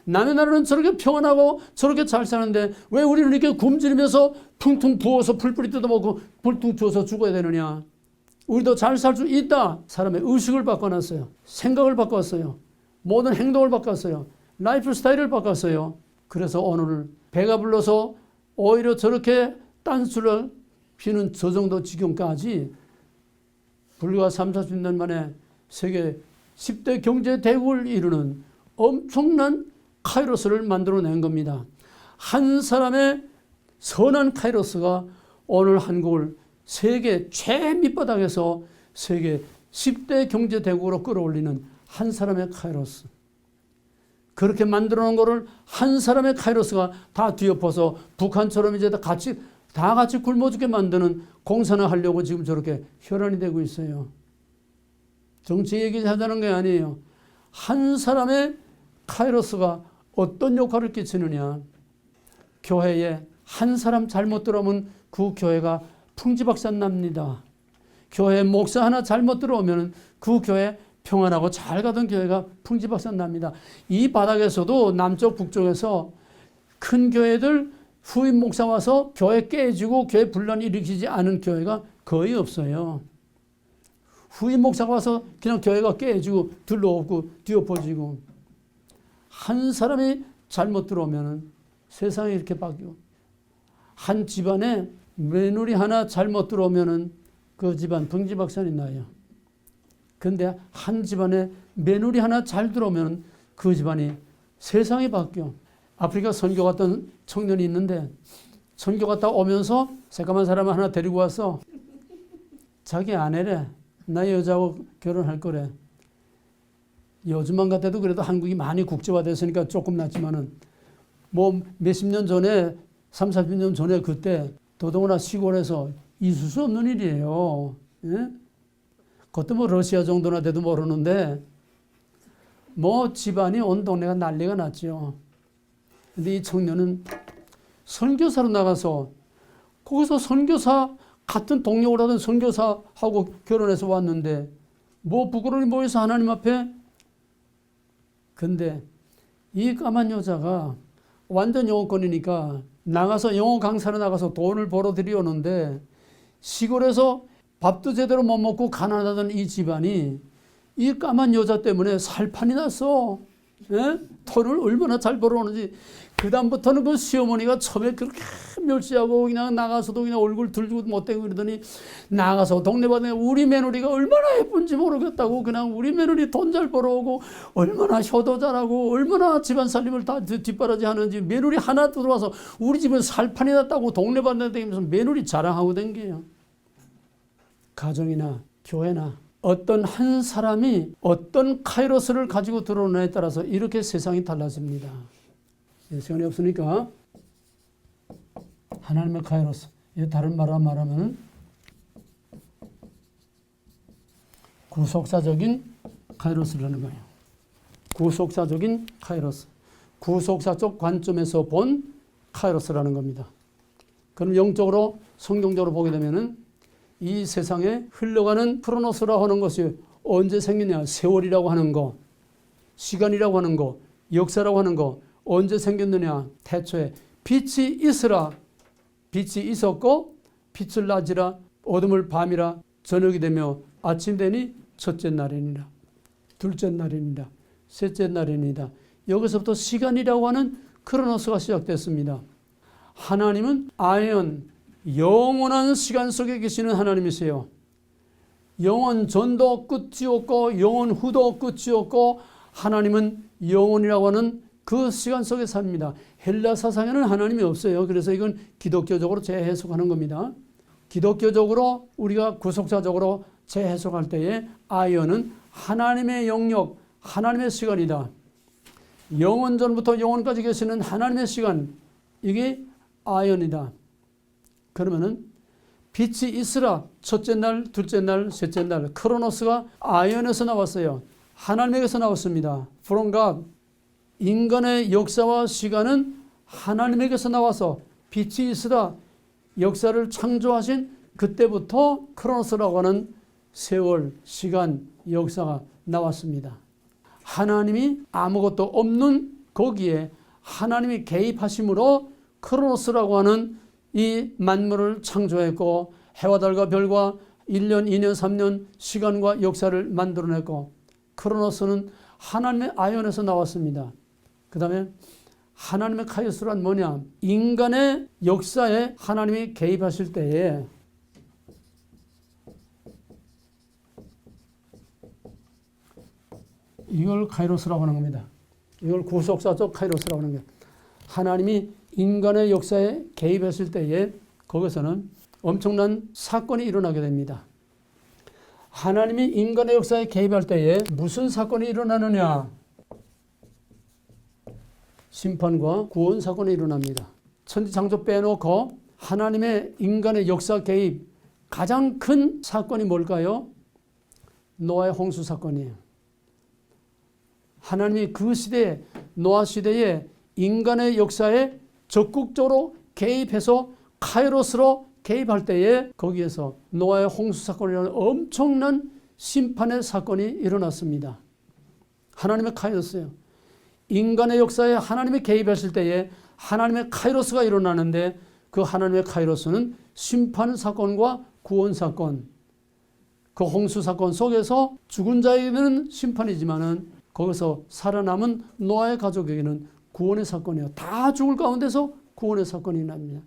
남의 나라는 저렇게 평안하고 저렇게 잘 사는데 왜 우리는 이렇게 굶주리면서 퉁퉁 부어서 풀뿌리 뜯어먹고 불퉁 주워서 죽어야 되느냐. 우리도 잘 살 수 있다. 사람의 의식을 바꿔놨어요. 생각을 바꿨어요. 모든 행동을 바꿨어요. 라이프 스타일을 바꿨어요. 그래서 오늘 배가 불러서 오히려 저렇게 딴수를 피는 저 정도 지경까지 불과 3, 40년 만에 세계 10대 경제 대국을 이루는 엄청난 카이로스를 만들어낸 겁니다. 한 사람의 선한 카이로스가 오늘 한국을 세계 최밑바닥에서 세계 10대 경제 대국으로 끌어올리는 한 사람의 카이로스. 그렇게 만들어 놓은 거를 한 사람의 카이로스가 다 뒤엎어서 북한처럼 이제 다 같이 굶어 죽게 만드는 공산화 하려고 지금 저렇게 혈안이 되고 있어요. 정치 얘기하자는 게 아니에요. 한 사람의 카이로스가 어떤 역할을 끼치느냐. 교회에 한 사람 잘못 들어오면 그 교회가 풍지박산 납니다. 교회 목사 하나 잘못 들어오면 그 교회 평안하고 잘 가던 교회가 풍지박산 납니다. 이 바닥에서도 남쪽 북쪽에서 큰 교회들 후임 목사 와서 교회 깨지고 교회 분란이 일으키지 않은 교회가 거의 없어요. 후임 목사가 와서 그냥 교회가 깨지고 들러오고 뒤엎어지고 한 사람이 잘못 들어오면 세상이 이렇게 바뀌고 한 집안에 며느리 하나 잘못 들어오면 그 집안 풍지박산이 나요. 근데 한 집안에 며느리 하나 잘 들어오면 그 집안이 세상이 바뀌어. 아프리카 선교 갔던 청년이 있는데 선교 갔다 오면서 새까만 사람 하나 데리고 와서 자기 아내래. 나 여자하고 결혼할 거래. 요즘만 같아도 그래도 한국이 많이 국제화됐으니까 조금 낫지만은 뭐 몇십 년 전에 30, 40년 전에 그때 더더구나 시골에서 있을 수 없는 일이에요. 예? 그것도 뭐 러시아 정도나 돼도 모르는데 뭐 집안이 온 동네가 난리가 났죠. 근데 이 청년은 선교사로 나가서 거기서 선교사 같은 동력을 하던 선교사하고 결혼해서 왔는데 뭐 부끄러움이 뭐해서 하나님 앞에. 근데 이 까만 여자가 완전 영어권이니까 나가서 영어 강사로 나가서 돈을 벌어 들여오는데 시골에서 밥도 제대로 못 먹고 가난하던 이 집안이 이 까만 여자 때문에 살판이 났어. 예? 돈을 얼마나 잘 벌어오는지. 그다음부터는 그 시어머니가 처음에 그렇게 멸시하고 그냥 나가서도 그냥 얼굴 들고 못대고 그러더니 나가서 동네방네 우리 며느리가 얼마나 예쁜지 모르겠다고 그냥 우리 며느리 돈 잘 벌어오고 얼마나 효도 잘하고 얼마나 집안 살림을 다 뒷바라지 하는지 며느리 하나 들어와서 우리 집은 살판이 났다고 동네방네 다니면서 며느리 자랑하고 댕겨요. 가정이나 교회나 어떤 한 사람이 어떤 카이로스를 가지고 들어오느냐에 따라서 이렇게 세상이 달라집니다. 시간이 없으니까 하나님의 카이로스, 다른 말로 말하면 구속사적인 카이로스라는 거예요. 구속사적인 카이로스, 구속사적 관점에서 본 카이로스라는 겁니다. 그럼 영적으로 성경적으로 보게 되면은 이 세상에 흘러가는 크로노스라고 하는 것이 언제 생기냐? 세월이라고 하는 거, 시간이라고 하는 거, 역사라고 하는 거 언제 생겼느냐? 태초에 빛이 있으라. 빛이 있었고 빛을 낮이라 어둠을 밤이라 저녁이 되며 아침 되니 첫째 날이니라. 둘째 날이니라. 셋째 날이니라. 여기서부터 시간이라고 하는 크로노스가 시작됐습니다. 하나님은 아에온, 영원한 시간 속에 계시는 하나님이세요. 영원 전도 끝이 없고 영원 후도 끝이 없고 하나님은 영원이라고 하는 그 시간 속에 삽니다. 헬라 사상에는 하나님이 없어요. 그래서 이건 기독교적으로 재해석하는 겁니다. 기독교적으로 우리가 구속사적으로 재해석할 때에 아이언은 하나님의 영역, 하나님의 시간이다. 영원 전부터 영원까지 계시는 하나님의 시간, 이게 아이언이다. 그러면은 빛이 있으라. 첫째 날, 둘째 날, 셋째 날. 크로노스가 아이언에서 나왔어요. 하나님에게서 나왔습니다. From God. 인간의 역사와 시간은 하나님에게서 나와서 빛이 있으라. 역사를 창조하신 그때부터 크로노스라고 하는 세월, 시간, 역사가 나왔습니다. 하나님이 아무것도 없는 거기에 하나님이 개입하심으로 크로노스라고 하는 이 만물을 창조했고 해와 달과 별과 1년, 2년, 3년 시간과 역사를 만들어냈고 크로노스는 하나님의 아이언에서 나왔습니다. 그 다음에 하나님의 카이오스란 뭐냐? 인간의 역사에 하나님이 개입하실 때에 이걸 카이로스라고 하는 겁니다. 이걸 구속사적 카이로스라고 하는 거예요. 하나님이 인간의 역사에 개입했을 때에 거기서는 엄청난 사건이 일어나게 됩니다. 하나님이 인간의 역사에 개입할 때에 무슨 사건이 일어나느냐? 심판과 구원 사건이 일어납니다. 천지창조 빼놓고 하나님의 인간의 역사 개입 가장 큰 사건이 뭘까요? 노아의 홍수 사건이에요. 하나님이 그 시대에 노아 시대에 인간의 역사에 적극적으로 개입해서 카이로스로 개입할 때에 거기에서 노아의 홍수 사건이라는 엄청난 심판의 사건이 일어났습니다. 하나님의 카이로스예요. 인간의 역사에 하나님이 개입했을 때에 하나님의 카이로스가 일어나는데 그 하나님의 카이로스는 심판 사건과 구원 사건, 그 홍수 사건 속에서 죽은 자에게는 심판이지만은 거기서 살아남은 노아의 가족에게는 구원의 사건이에요. 다 죽을 가운데서 구원의 사건이 납니다.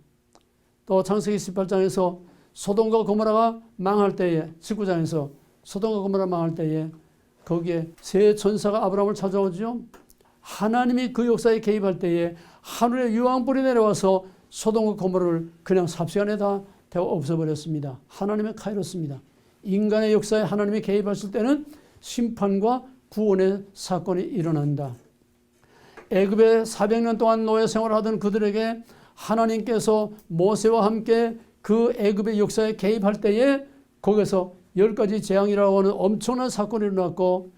또 창세기 18장에서 소돔과 고모라가 망할 때에 19장에서 소돔과 고모라 망할 때에 거기에 세 천사가 아브라함을 찾아오죠. 하나님이 그 역사에 개입할 때에 하늘의 유황불이 내려와서 소돔과 고모라를 그냥 삽시간에 다 없애버렸습니다. 하나님의 카이로스입니다. 인간의 역사에 하나님이 개입하실 때는 심판과 구원의 사건이 일어난다. 애굽에 400년 동안 노예 생활하던 그들에게 하나님께서 모세와 함께 그 애굽의 역사에 개입할 때에 거기서 10가지 재앙이라고 하는 엄청난 사건이 일어났고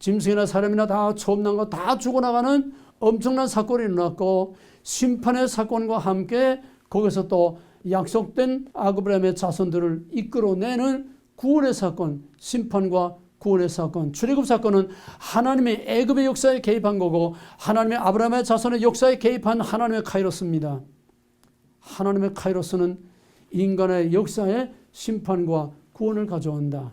짐승이나 사람이나 다 초음난 거 다 죽어나가는 엄청난 사건이 일어났고 심판의 사건과 함께 거기서 또 약속된 아브라함의 자손들을 이끌어내는 구원의 사건, 심판과 구원의 사건, 출애굽 사건은 하나님의 애굽의 역사에 개입한 거고 하나님의 아브라함의 자손의 역사에 개입한 하나님의 카이로스입니다. 하나님의 카이로스는 인간의 역사에 심판과 구원을 가져온다.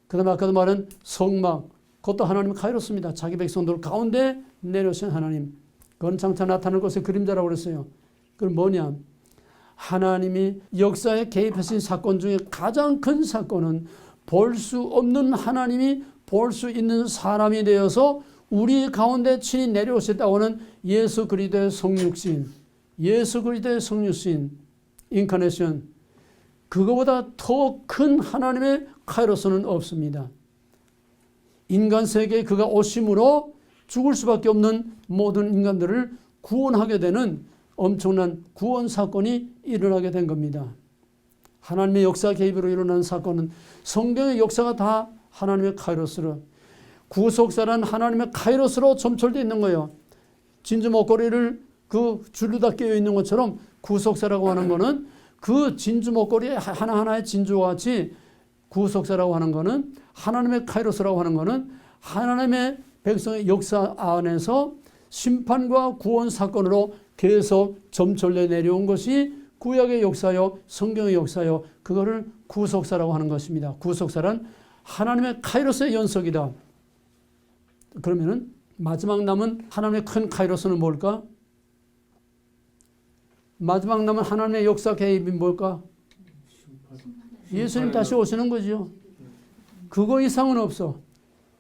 그 다음에 아까도 말한 성막, 그것도 하나님의 카이로스입니다. 자기 백성들 가운데 내려오신 하나님. 그건 장차 나타날 것의 그림자라고 그랬어요. 그건 뭐냐? 하나님이 역사에 개입하신 사건 중에 가장 큰 사건은 볼 수 없는 하나님이 볼 수 있는 사람이 되어서 우리 가운데 친히 내려오셨다고 하는 예수 그리스도의 성육신, 예수 그리스도의 성육신, 인카네이션. 그거보다 더 큰 하나님의 카이로스는 없습니다. 인간 세계에 그가 오심으로 죽을 수밖에 없는 모든 인간들을 구원하게 되는 엄청난 구원 사건이 일어나게 된 겁니다. 하나님의 역사 개입으로 일어나는 사건은 성경의 역사가 다 하나님의 카이로스로, 구속사란 하나님의 카이로스로 점철되어 있는 거예요. 진주 목걸이를 그 줄로 다 끼어 있는 것처럼 구속사라고 하는 것은 그 진주 목걸이 하나하나의 진주와 같이 구속사라고 하는 것은, 하나님의 카이로스라고 하는 것은 하나님의 백성의 역사 안에서 심판과 구원 사건으로 계속 점철려 내려온 것이 구약의 역사요, 성경의 역사요, 그거를 구속사라고 하는 것입니다. 구속사란 하나님의 카이로스의 연속이다. 그러면은 마지막 남은 하나님의 큰 카이로스는 뭘까? 마지막 남은 하나님의 역사 개입이 뭘까? 예수님 다시 오시는 거죠. 그거 이상은 없어.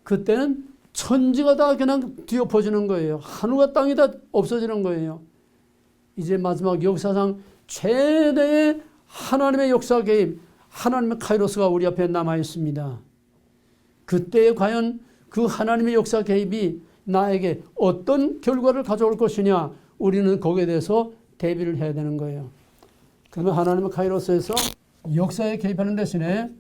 그때는 천지가 다 그냥 뒤엎어지는 거예요. 하늘과 땅이 다 없어지는 거예요. 이제 마지막 역사상 최대의 하나님의 역사 개입, 하나님의 카이로스가 우리 앞에 남아 있습니다. 그때 과연 그 하나님의 역사 개입이 나에게 어떤 결과를 가져올 것이냐, 우리는 거기에 대해서 대비를 해야 되는 거예요. 그러면 하나님의 카이로스에서 역사에 개입하는 대신에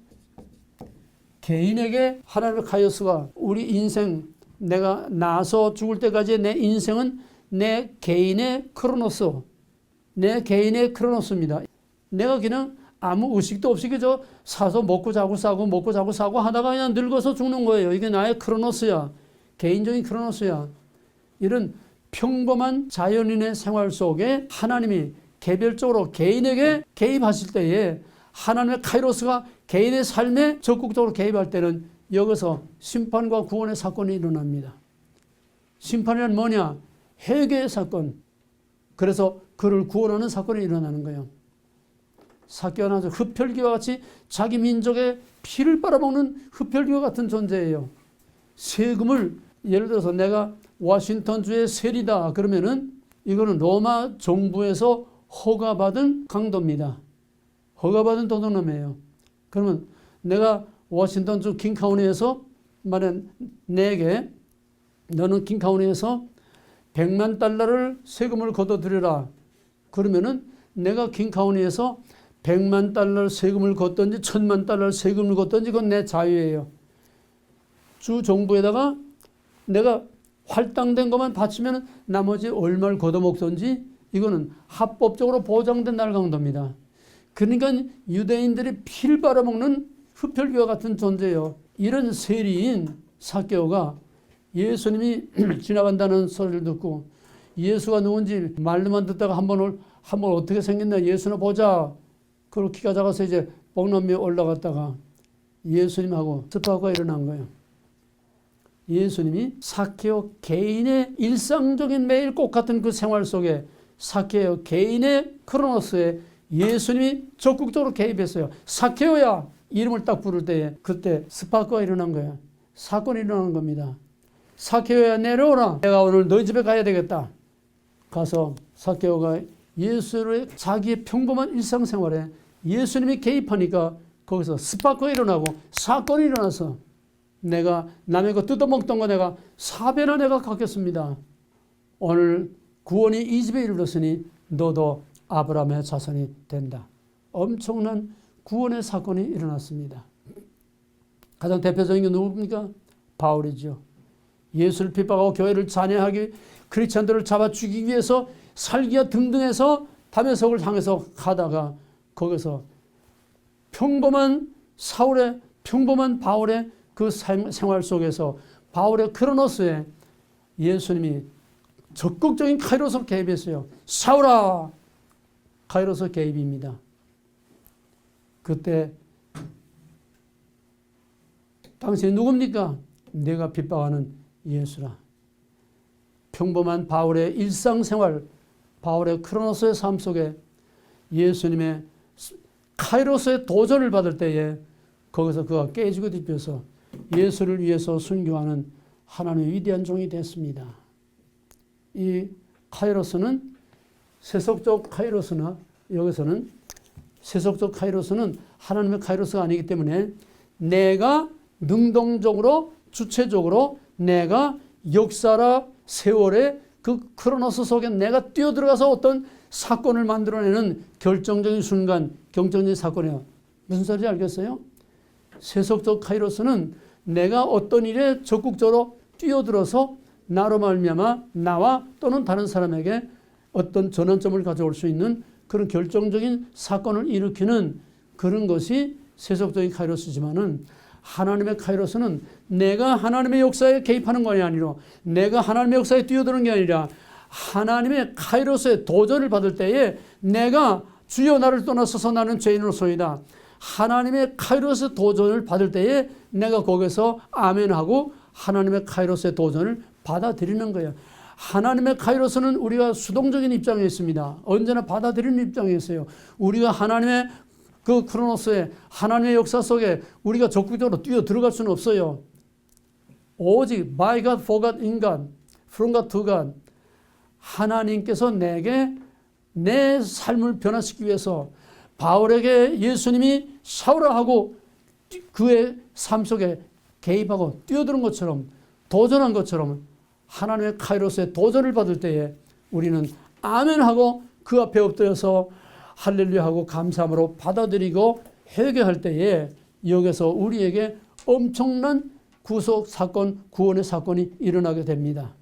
개인에게 하나님의 카이로스가 우리 인생, 내가 나서 죽을 때까지 내 인생은 내 개인의 크로노스, 내 개인의 크로노스입니다. 내가 그냥 아무 의식도 없이 그저 사서 먹고 자고 싸고 먹고 자고 싸고 하다가 그냥 늙어서 죽는 거예요. 이게 나의 크로노스야. 개인적인 크로노스야. 이런 평범한 자연인의 생활 속에 하나님이 개별적으로 개인에게 개입하실 때에 하나님의 카이로스가 개인의 삶에 적극적으로 개입할 때는 여기서 심판과 구원의 사건이 일어납니다. 심판이란 뭐냐? 회개의 사건. 그래서 그를 구원하는 사건이 일어나는 거예요. 삭개오는 아주 흡혈귀와 같이 자기 민족의 피를 빨아먹는 흡혈귀와 같은 존재예요. 세금을, 예를 들어서 내가 워싱턴주의 세리다 그러면은 이거는 로마 정부에서 허가받은 강도입니다. 허가받은 도둑놈이에요. 그러면 내가 워싱턴주 킹카운티에서 말해 내게 너는 킹카운티에서 100만 달러를 세금을 걷어들여라. 그러면은 내가 킹카운티에서 100만 달러 세금을 걷든지 1000만 달러 세금을 걷든지 그건 내 자유예요. 주 정부에다가 내가 할당된 것만 바치면 나머지 얼마를 걷어먹든지 이거는 합법적으로 보장된 날강도입니다. 그러니까 유대인들이 피를 빨아먹는 흡혈귀와 같은 존재예요. 이런 세리인 삭개오가 예수님이 지나간다는 소리를 듣고 예수가 누군지 말로만 듣다가 한번 어떻게 생겼나 예수나 보자. 그리고 키가 작아서 이제 뽕나무에 올라갔다가 예수님하고 스파가 일어난 거예요. 예수님이 삭개오 개인의 일상적인 매일 꽃 같은 그 생활 속에 삭개오 개인의 크로노스에 예수님이 적극적으로 개입했어요. 삭개오야 이름을 딱 부를 때에 그때 스파크가 일어난 거예요. 사건이 일어나는 겁니다. 삭개오야 내려오라. 내가 오늘 너희 집에 가야 되겠다. 가서 삭개오가 예수의 자기의 평범한 일상생활에 예수님이 개입하니까 거기서 스파크가 일어나고 사건이 일어나서 내가 남의 거 뜯어먹던 거 내가 4배나 내가 갚겠습니다. 오늘 구원이 이 집에 이르렀으니 너도 아브라함의 자손이 된다. 엄청난 구원의 사건이 일어났습니다. 가장 대표적인 게 누굽니까? 바울이죠. 예수를 핍박하고 교회를 잔해하기 크리스찬들을 잡아 죽이기 위해서 살기가 등등해서 다메섹을 향해서 가다가 거기서 평범한 바울의 그 생활 속에서 바울의 크로노스에 예수님이 적극적인 카이로스 개입했어요. 사울아! 카이로스 개입입니다. 그때 당신이 누굽니까? 내가 핍박하는 예수라. 평범한 바울의 일상생활, 바울의 크로노스의 삶 속에 예수님의 카이로스의 도전을 받을 때에 거기서 그가 깨지고 뒤집혀서 예수를 위해서 순교하는 하나님의 위대한 종이 됐습니다. 이 카이로스는 세속적 카이로스나 여기서는 세속적 카이로스는 하나님의 카이로스가 아니기 때문에 내가 능동적으로 주체적으로 내가 역사라 세월의 그 크로노스 속에 내가 뛰어들어가서 어떤 사건을 만들어내는 결정적인 순간, 결정적인 사건이에요. 무슨 소리인지 알겠어요? 세속적 카이로스는 내가 어떤 일에 적극적으로 뛰어들어서 나로 말미암아 나와 또는 다른 사람에게 어떤 전환점을 가져올 수 있는 그런 결정적인 사건을 일으키는 그런 것이 세속적인 카이로스지만은 하나님의 카이로스는 내가 하나님의 역사에 개입하는 것이 아니라 내가 하나님의 역사에 뛰어드는 게 아니라 하나님의 카이로스의 도전을 받을 때에 내가 주여 나를 떠나서서 나는 죄인으로소이다. 하나님의 카이로스 도전을 받을 때에 내가 거기서 아멘하고 하나님의 카이로스의 도전을 받아들이는 거예요. 하나님의 카이로스는 우리가 수동적인 입장에 있습니다. 언제나 받아들이는 입장에 있어요. 우리가 하나님의 그 크로노스의 하나님의 역사 속에 우리가 적극적으로 뛰어 들어갈 수는 없어요. 오직 by God, for God, in God, from God to God. 하나님께서 내게 내 삶을 변화시키기 위해서 바울에게 예수님이 사울아 하고 그의 삶 속에 개입하고 뛰어드는 것처럼 도전한 것처럼 하나님의 카이로스의 도전을 받을 때에 우리는 아멘하고 그 앞에 엎드려서 할렐루야 하고 감사함으로 받아들이고 회개할 때에 여기서 우리에게 엄청난 구속 사건, 구원의 사건이 일어나게 됩니다.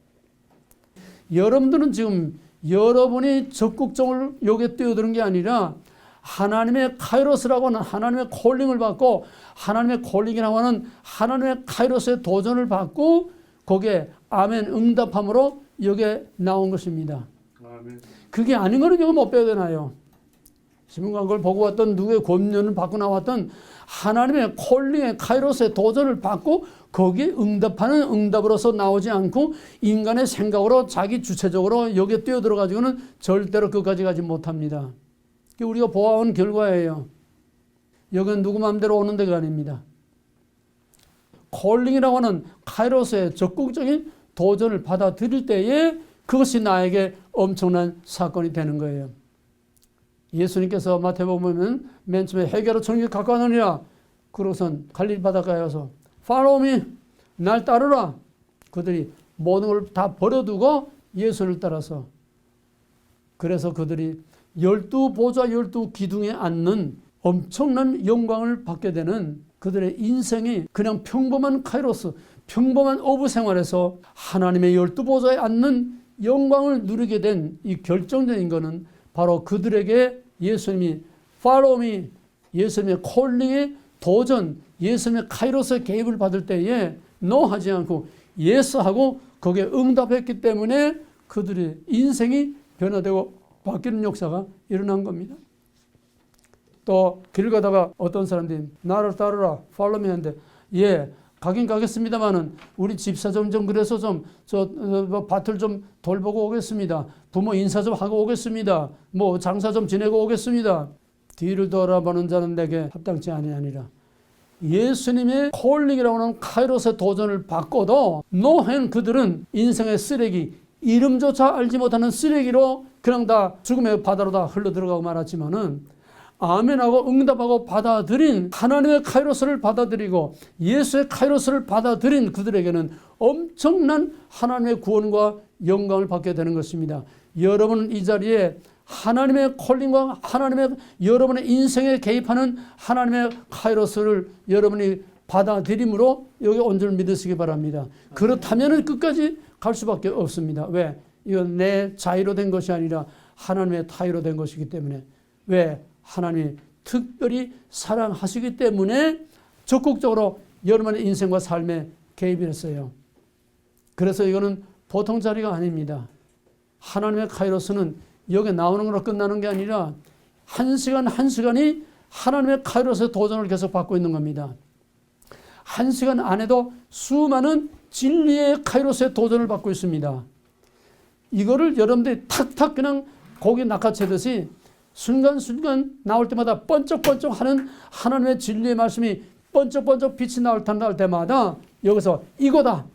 여러분들은 지금 여러분이 적극적으로 여기에 뛰어드는 게 아니라 하나님의 카이로스라고 하는 하나님의 콜링을 받고 하나님의 콜링이라고 하는 하나님의 카이로스의 도전을 받고 거기에 아멘 응답함으로 여기에 나온 것입니다. 아멘. 그게 아닌 거는 여기 못 배워되나요? 신문광고를 보고 왔던 누구의 권면을 받고 나왔던 하나님의 콜링의 카이로스의 도전을 받고 거기에 응답하는 응답으로서 나오지 않고 인간의 생각으로 자기 주체적으로 여기에 뛰어들어가지고는 절대로 끝까지 가지 못합니다. 그게 우리가 보아온 결과예요. 여기는 누구 마음대로 오는 데가 아닙니다. 콜링이라고 하는 카이로스의 적극적인 도전을 받아들일 때에 그것이 나에게 엄청난 사건이 되는 거예요. 예수님께서 마태복음 보면 맨 처음에 회개로 천국에 가까워하느니라 그러고선 갈릴리 바닷가에 와서 Follow me, 날 따르라. 그들이 모든 걸 다 버려두고 예수를 따라서 그래서 그들이 12보좌 12기둥에 앉는 엄청난 영광을 받게 되는 그들의 인생이 그냥 평범한 카이로스, 평범한 어부 생활에서 하나님의 12보좌에 앉는 영광을 누리게 된 이 결정적인 것은 바로 그들에게 예수님이 Follow me, 예수님의 콜링의 도전, 예수님의 카이로스의 개입을 받을 때에 No 하지 않고 Yes 하고 거기에 응답했기 때문에 그들의 인생이 변화되고 바뀌는 역사가 일어난 겁니다. 또 길 가다가 어떤 사람들이 나를 따르라 Follow me 하는데 예 가긴 가겠습니다만은 우리 집사 좀 그래서 좀 밭을 좀 돌보고 오겠습니다. 부모 인사 좀 하고 오겠습니다. 뭐 장사 좀 지내고 오겠습니다. 뒤를 돌아보는 자는 내게 합당치 아니하니라. 예수님의 콜링이라고 하는 카이로스의 도전을 받고도 노hen 그들은 인생의 쓰레기, 이름조차 알지 못하는 쓰레기로 그냥 다 죽음의 바다로 다 흘러들어가고 말았지만은 아멘하고 응답하고 받아들인 하나님의 카이로스를 받아들이고 예수의 카이로스를 받아들인 그들에게는 엄청난 하나님의 구원과 영광을 받게 되는 것입니다. 여러분은 이 자리에 하나님의 콜링과 하나님의 여러분의 인생에 개입하는 하나님의 카이로스를 여러분이 받아들임으로 여기 온 줄 믿으시기 바랍니다. 그렇다면 끝까지 갈 수밖에 없습니다. 왜? 이건 내 자유로 된 것이 아니라 하나님의 타유로 된 것이기 때문에. 왜? 하나님이 특별히 사랑하시기 때문에 적극적으로 여러분의 인생과 삶에 개입을 했어요. 그래서 이거는 보통 자리가 아닙니다. 하나님의 카이로스는 여기 나오는 걸로 끝나는 게 아니라 한 시간 한 시간이 하나님의 카이로스의 도전을 계속 받고 있는 겁니다. 한 시간 안에도 수많은 진리의 카이로스의 도전을 받고 있습니다. 이거를 여러분들이 탁탁 그냥 고기 낚아채듯이 순간순간 나올 때마다 번쩍번쩍 하는 하나님의 진리의 말씀이 번쩍번쩍 빛이 나올 때마다 여기서 이거다,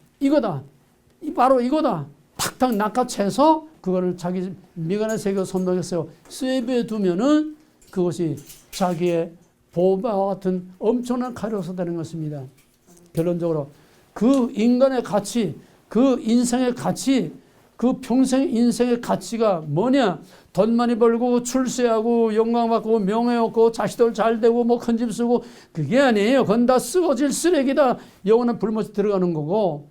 바로 이거다. 탁탁 낚아채서 그거를 자기 미간에 새겨 손목에서 세이브에 두면은 그것이 자기의 보호와 같은 엄청난 카이로스 되는 것입니다. 결론적으로 그 인간의 가치, 그 인생의 가치, 그 평생 인생의 가치가 뭐냐? 돈 많이 벌고 출세하고 영광받고 명예 얻고 자식들 잘 되고 뭐 큰 집 쓰고 그게 아니에요. 그건 다 썩어질 쓰레기다. 영원한 불못이 들어가는 거고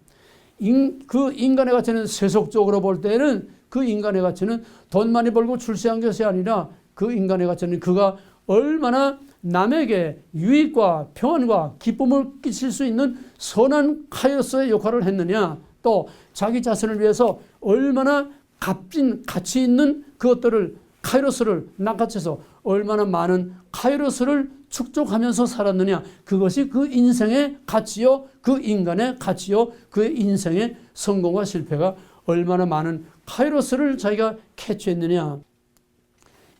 그 인간의 가치는 세속적으로 볼 때는 그 인간의 가치는 돈 많이 벌고 출세한 것이 아니라 그 인간의 가치는 그가 얼마나 남에게 유익과 평안과 기쁨을 끼칠 수 있는 선한 카이로스의 역할을 했느냐, 또 자기 자신을 위해서 얼마나 값진 가치 있는 그것들을 카이로스를 낚아채서 얼마나 많은 카이로스를 축적하면서 살았느냐, 그것이 그 인생의 가치요, 그 인간의 가치요, 그의 인생의 성공과 실패가 얼마나 많은 카이로스를 자기가 캐치했느냐.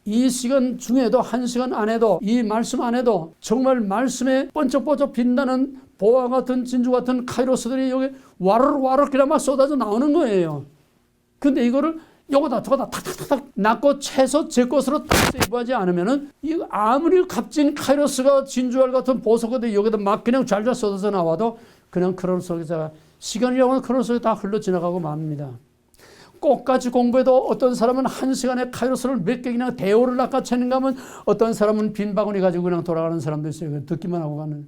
이 시간 중에도, 한 시간 안에도, 이 말씀 안에도 정말 말씀에 번쩍번쩍 빛나는 보화 같은 진주 같은 카이로스들이 여기 와르르 그냥 막 쏟아져 나오는 거예요. 근데 이거를 요거다 저거다 탁탁탁탁 낚고 채서 제 것으로 딱 세이브하지 않으면은 이 아무리 값진 카이로스가 진주알 같은 보석이 여기다 막 그냥 잘잘 쏟아져 나와도 그냥 크로노 속에서 시간이라고 크로노 속에 다 흘러 지나가고 맙니다. 꽃까지 공부해도 어떤 사람은 한 시간에 카이로스를 몇 개 그냥 대오를 낚아채는가 하면 어떤 사람은 빈 바구니 가지고 그냥 돌아가는 사람도 있어요. 듣기만 하고 가는.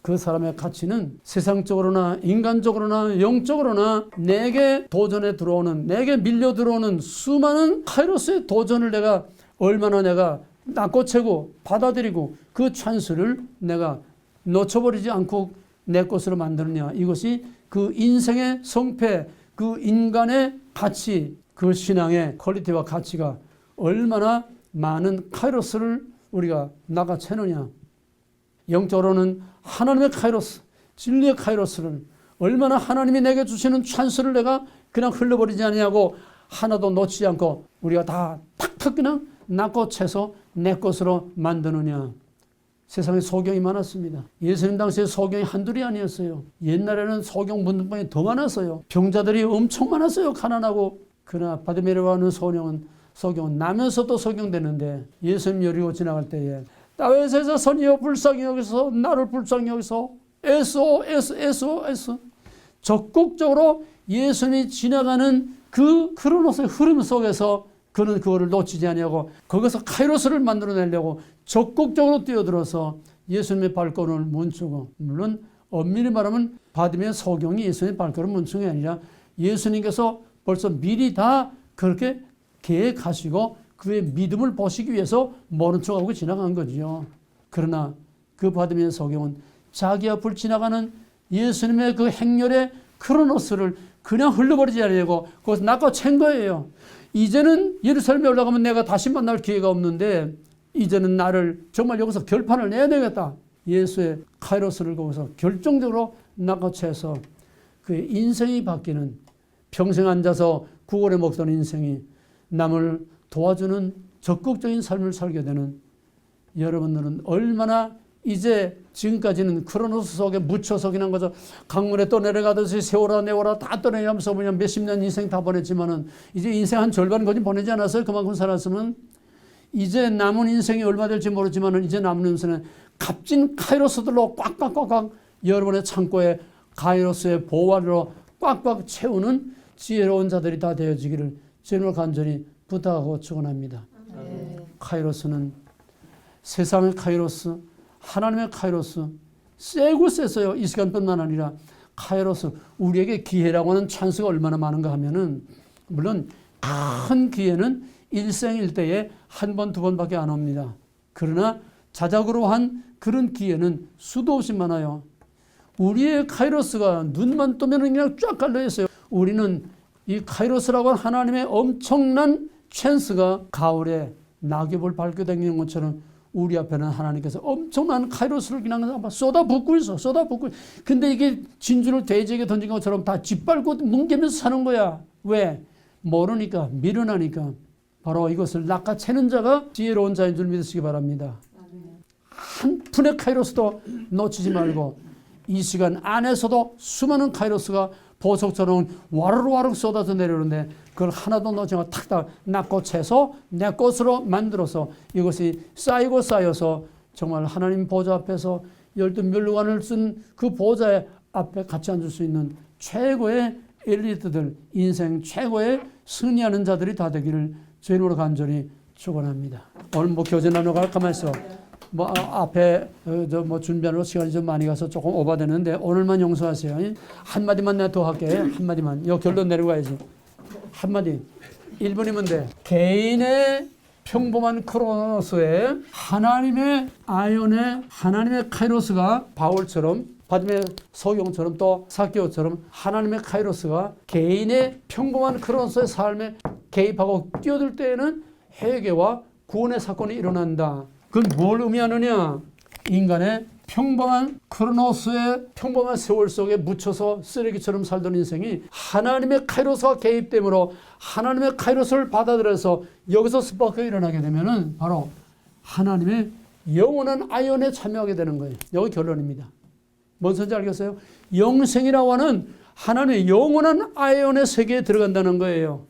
그 사람의 가치는 세상적으로나 인간적으로나 영적으로나 내게 도전에 들어오는, 내게 밀려 들어오는 수많은 카이로스의 도전을 내가 얼마나 내가 낚아채고 받아들이고 그 찬스를 내가 놓쳐버리지 않고 내 것으로 만드느냐. 이것이 그 인생의 성패, 그 인간의 가치, 그 신앙의 퀄리티와 가치가 얼마나 많은 카이로스를 우리가 낚아채느냐. 영적으로는 하나님의 카이로스, 진리의 카이로스를 얼마나 하나님이 내게 주시는 찬스를 내가 그냥 흘려버리지 않냐고 하나도 놓치지 않고 우리가 다 탁탁 그냥 낚아채서 내 것으로 만드느냐. 세상에 소경이 많았습니다. 예수님 당시에 소경이 한둘이 아니었어요. 옛날에는 소경 문둥병이 더 많았어요. 병자들이 엄청 많았어요. 가난하고. 그러나 바디메르라고 하는 소경은 나면서도 소경되는데 예수님 여리고 지나갈 때에 다윗에서 선이여 불쌍히 여기서 나를 불쌍히 여기서 SOS 적극적으로 예수님이 지나가는 그 크로노스의 흐름 속에서 그는 그거를 놓치지 않냐고 거기서 카이로스를 만들어내려고 적극적으로 뛰어들어서 예수님의 발걸음을 멈추고, 물론 엄밀히 말하면 바디메의 소경이 예수님의 발걸음 멈춘 게 아니라 예수님께서 벌써 미리 다 그렇게 계획하시고 그의 믿음을 보시기 위해서 모른 척하고 지나간 거죠. 그러나 그 바디메의 소경은 자기 앞을 지나가는 예수님의 그 행렬의 크로노스를 그냥 흘려버리지 않으려고 거기서 낚아챈 거예요. 이제는 예루살렘에 올라가면 내가 다시 만날 기회가 없는데 이제는 나를 정말 여기서 결판을 내야 되겠다. 예수의 카이로스를 거기서 결정적으로 낚아채서 그의 인생이 바뀌는, 평생 앉아서 구걸에 먹던 인생이 남을 도와주는 적극적인 삶을 살게 되는 여러분들은 얼마나 이제 지금까지는 크로노스 속에 묻혀서 그냥 거죠. 강물에 떠내려가듯이 세월아 내월아 다 떠내면서 그냥 몇십 년 인생 다 보냈지만은 이제 인생 한 절반 거진 보내지 않았어요. 그만큼 살았으면 이제 남은 인생이 얼마 될지 모르지만은 이제 남은 인생은 값진 카이로스들로 꽉꽉꽉꽉 여러분의 창고에 카이로스의 보화로 꽉꽉 채우는 지혜로운 자들이 다 되어지기를 주님을 간절히 부탁하고 축원합니다. 카이로스는 세상의 카이로스, 하나님의 카이로스, 세고 셌어요. 이 시간뿐만 아니라 카이로스, 우리에게 기회라고 하는 찬스가 얼마나 많은가 하면은, 물론 큰 기회는 일생일대에 한 번, 두 번밖에 안 옵니다. 그러나 자작으로 한 그런 기회는 수도 없이 많아요. 우리의 카이로스가 눈만 뜨면 그냥 쫙 깔려 있어요. 우리는 이 카이로스라고 하는 하나님의 엄청난 찬스가 가을에 낙엽을 밟고 다니는 것처럼 우리 앞에는 하나님께서 엄청난 카이로스를 그냥 쏟아붓고 있어. 근데 이게 진주를 돼지에게 던진 것처럼 다 짓밟고 뭉개면서 사는 거야. 왜? 모르니까, 미련하니까. 바로 이것을 낚아채는 자가 지혜로운 자인 줄 믿으시기 바랍니다. 한 푼의 카이로스도 놓치지 말고 이 시간 안에서도 수많은 카이로스가 보석처럼 와르르 쏟아져 내려오는데 그걸 하나도 놓치지 않고 탁탁 낚아채서 내 것으로 만들어서 이것이 쌓여서 정말 하나님 보좌 앞에서 12면류관을 쓴 그 보좌 앞에 같이 앉을 수 있는 최고의 엘리트들, 인생 최고의 승리하는 자들이 다 되기를 주님으로 간절히 축원합니다. 오늘 뭐 교제 나누가 가만히 있어. 뭐 앞에 준비하는 시간이 좀 많이 가서 조금 오버되는데 오늘만 용서하세요. 한마디만 내가 더 할게. 한마디만. 요 결론 내려가야지. 한마디. 1분이면 돼. 개인의 평범한 크로노스에 하나님의 아이온의 하나님의 카이로스가 바울처럼 바즘의 소경처럼 또 사케오처럼 하나님의 카이로스가 개인의 평범한 크로노스의 삶에 개입하고 뛰어들 때에는 회개와 구원의 사건이 일어난다. 그건 뭘 의미하느냐? 인간의 평범한 크로노스의 평범한 세월 속에 묻혀서 쓰레기처럼 살던 인생이 하나님의 카이로스가 개입됨으로 하나님의 카이로스를 받아들여서 여기서 스파크가 일어나게 되면은 바로 하나님의 영원한 아이온에 참여하게 되는 거예요. 여기 결론입니다. 뭔 소리인지 알겠어요? 영생이라고 하는 하나님의 영원한 아이온의 세계에 들어간다는 거예요.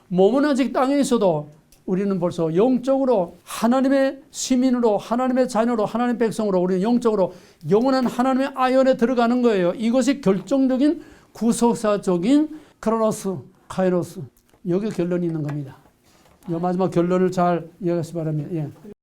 몸은 아직 땅에 있어도 우리는 벌써 영적으로 하나님의 시민으로 하나님의 자녀로 하나님의 백성으로 우리는 영적으로 영원한 하나님의 아이온에 들어가는 거예요. 이것이 결정적인 구속사적인 크로노스, 카이로스. 여기 결론이 있는 겁니다. 이 마지막 결론을 잘 이해하시기 바랍니다. 예.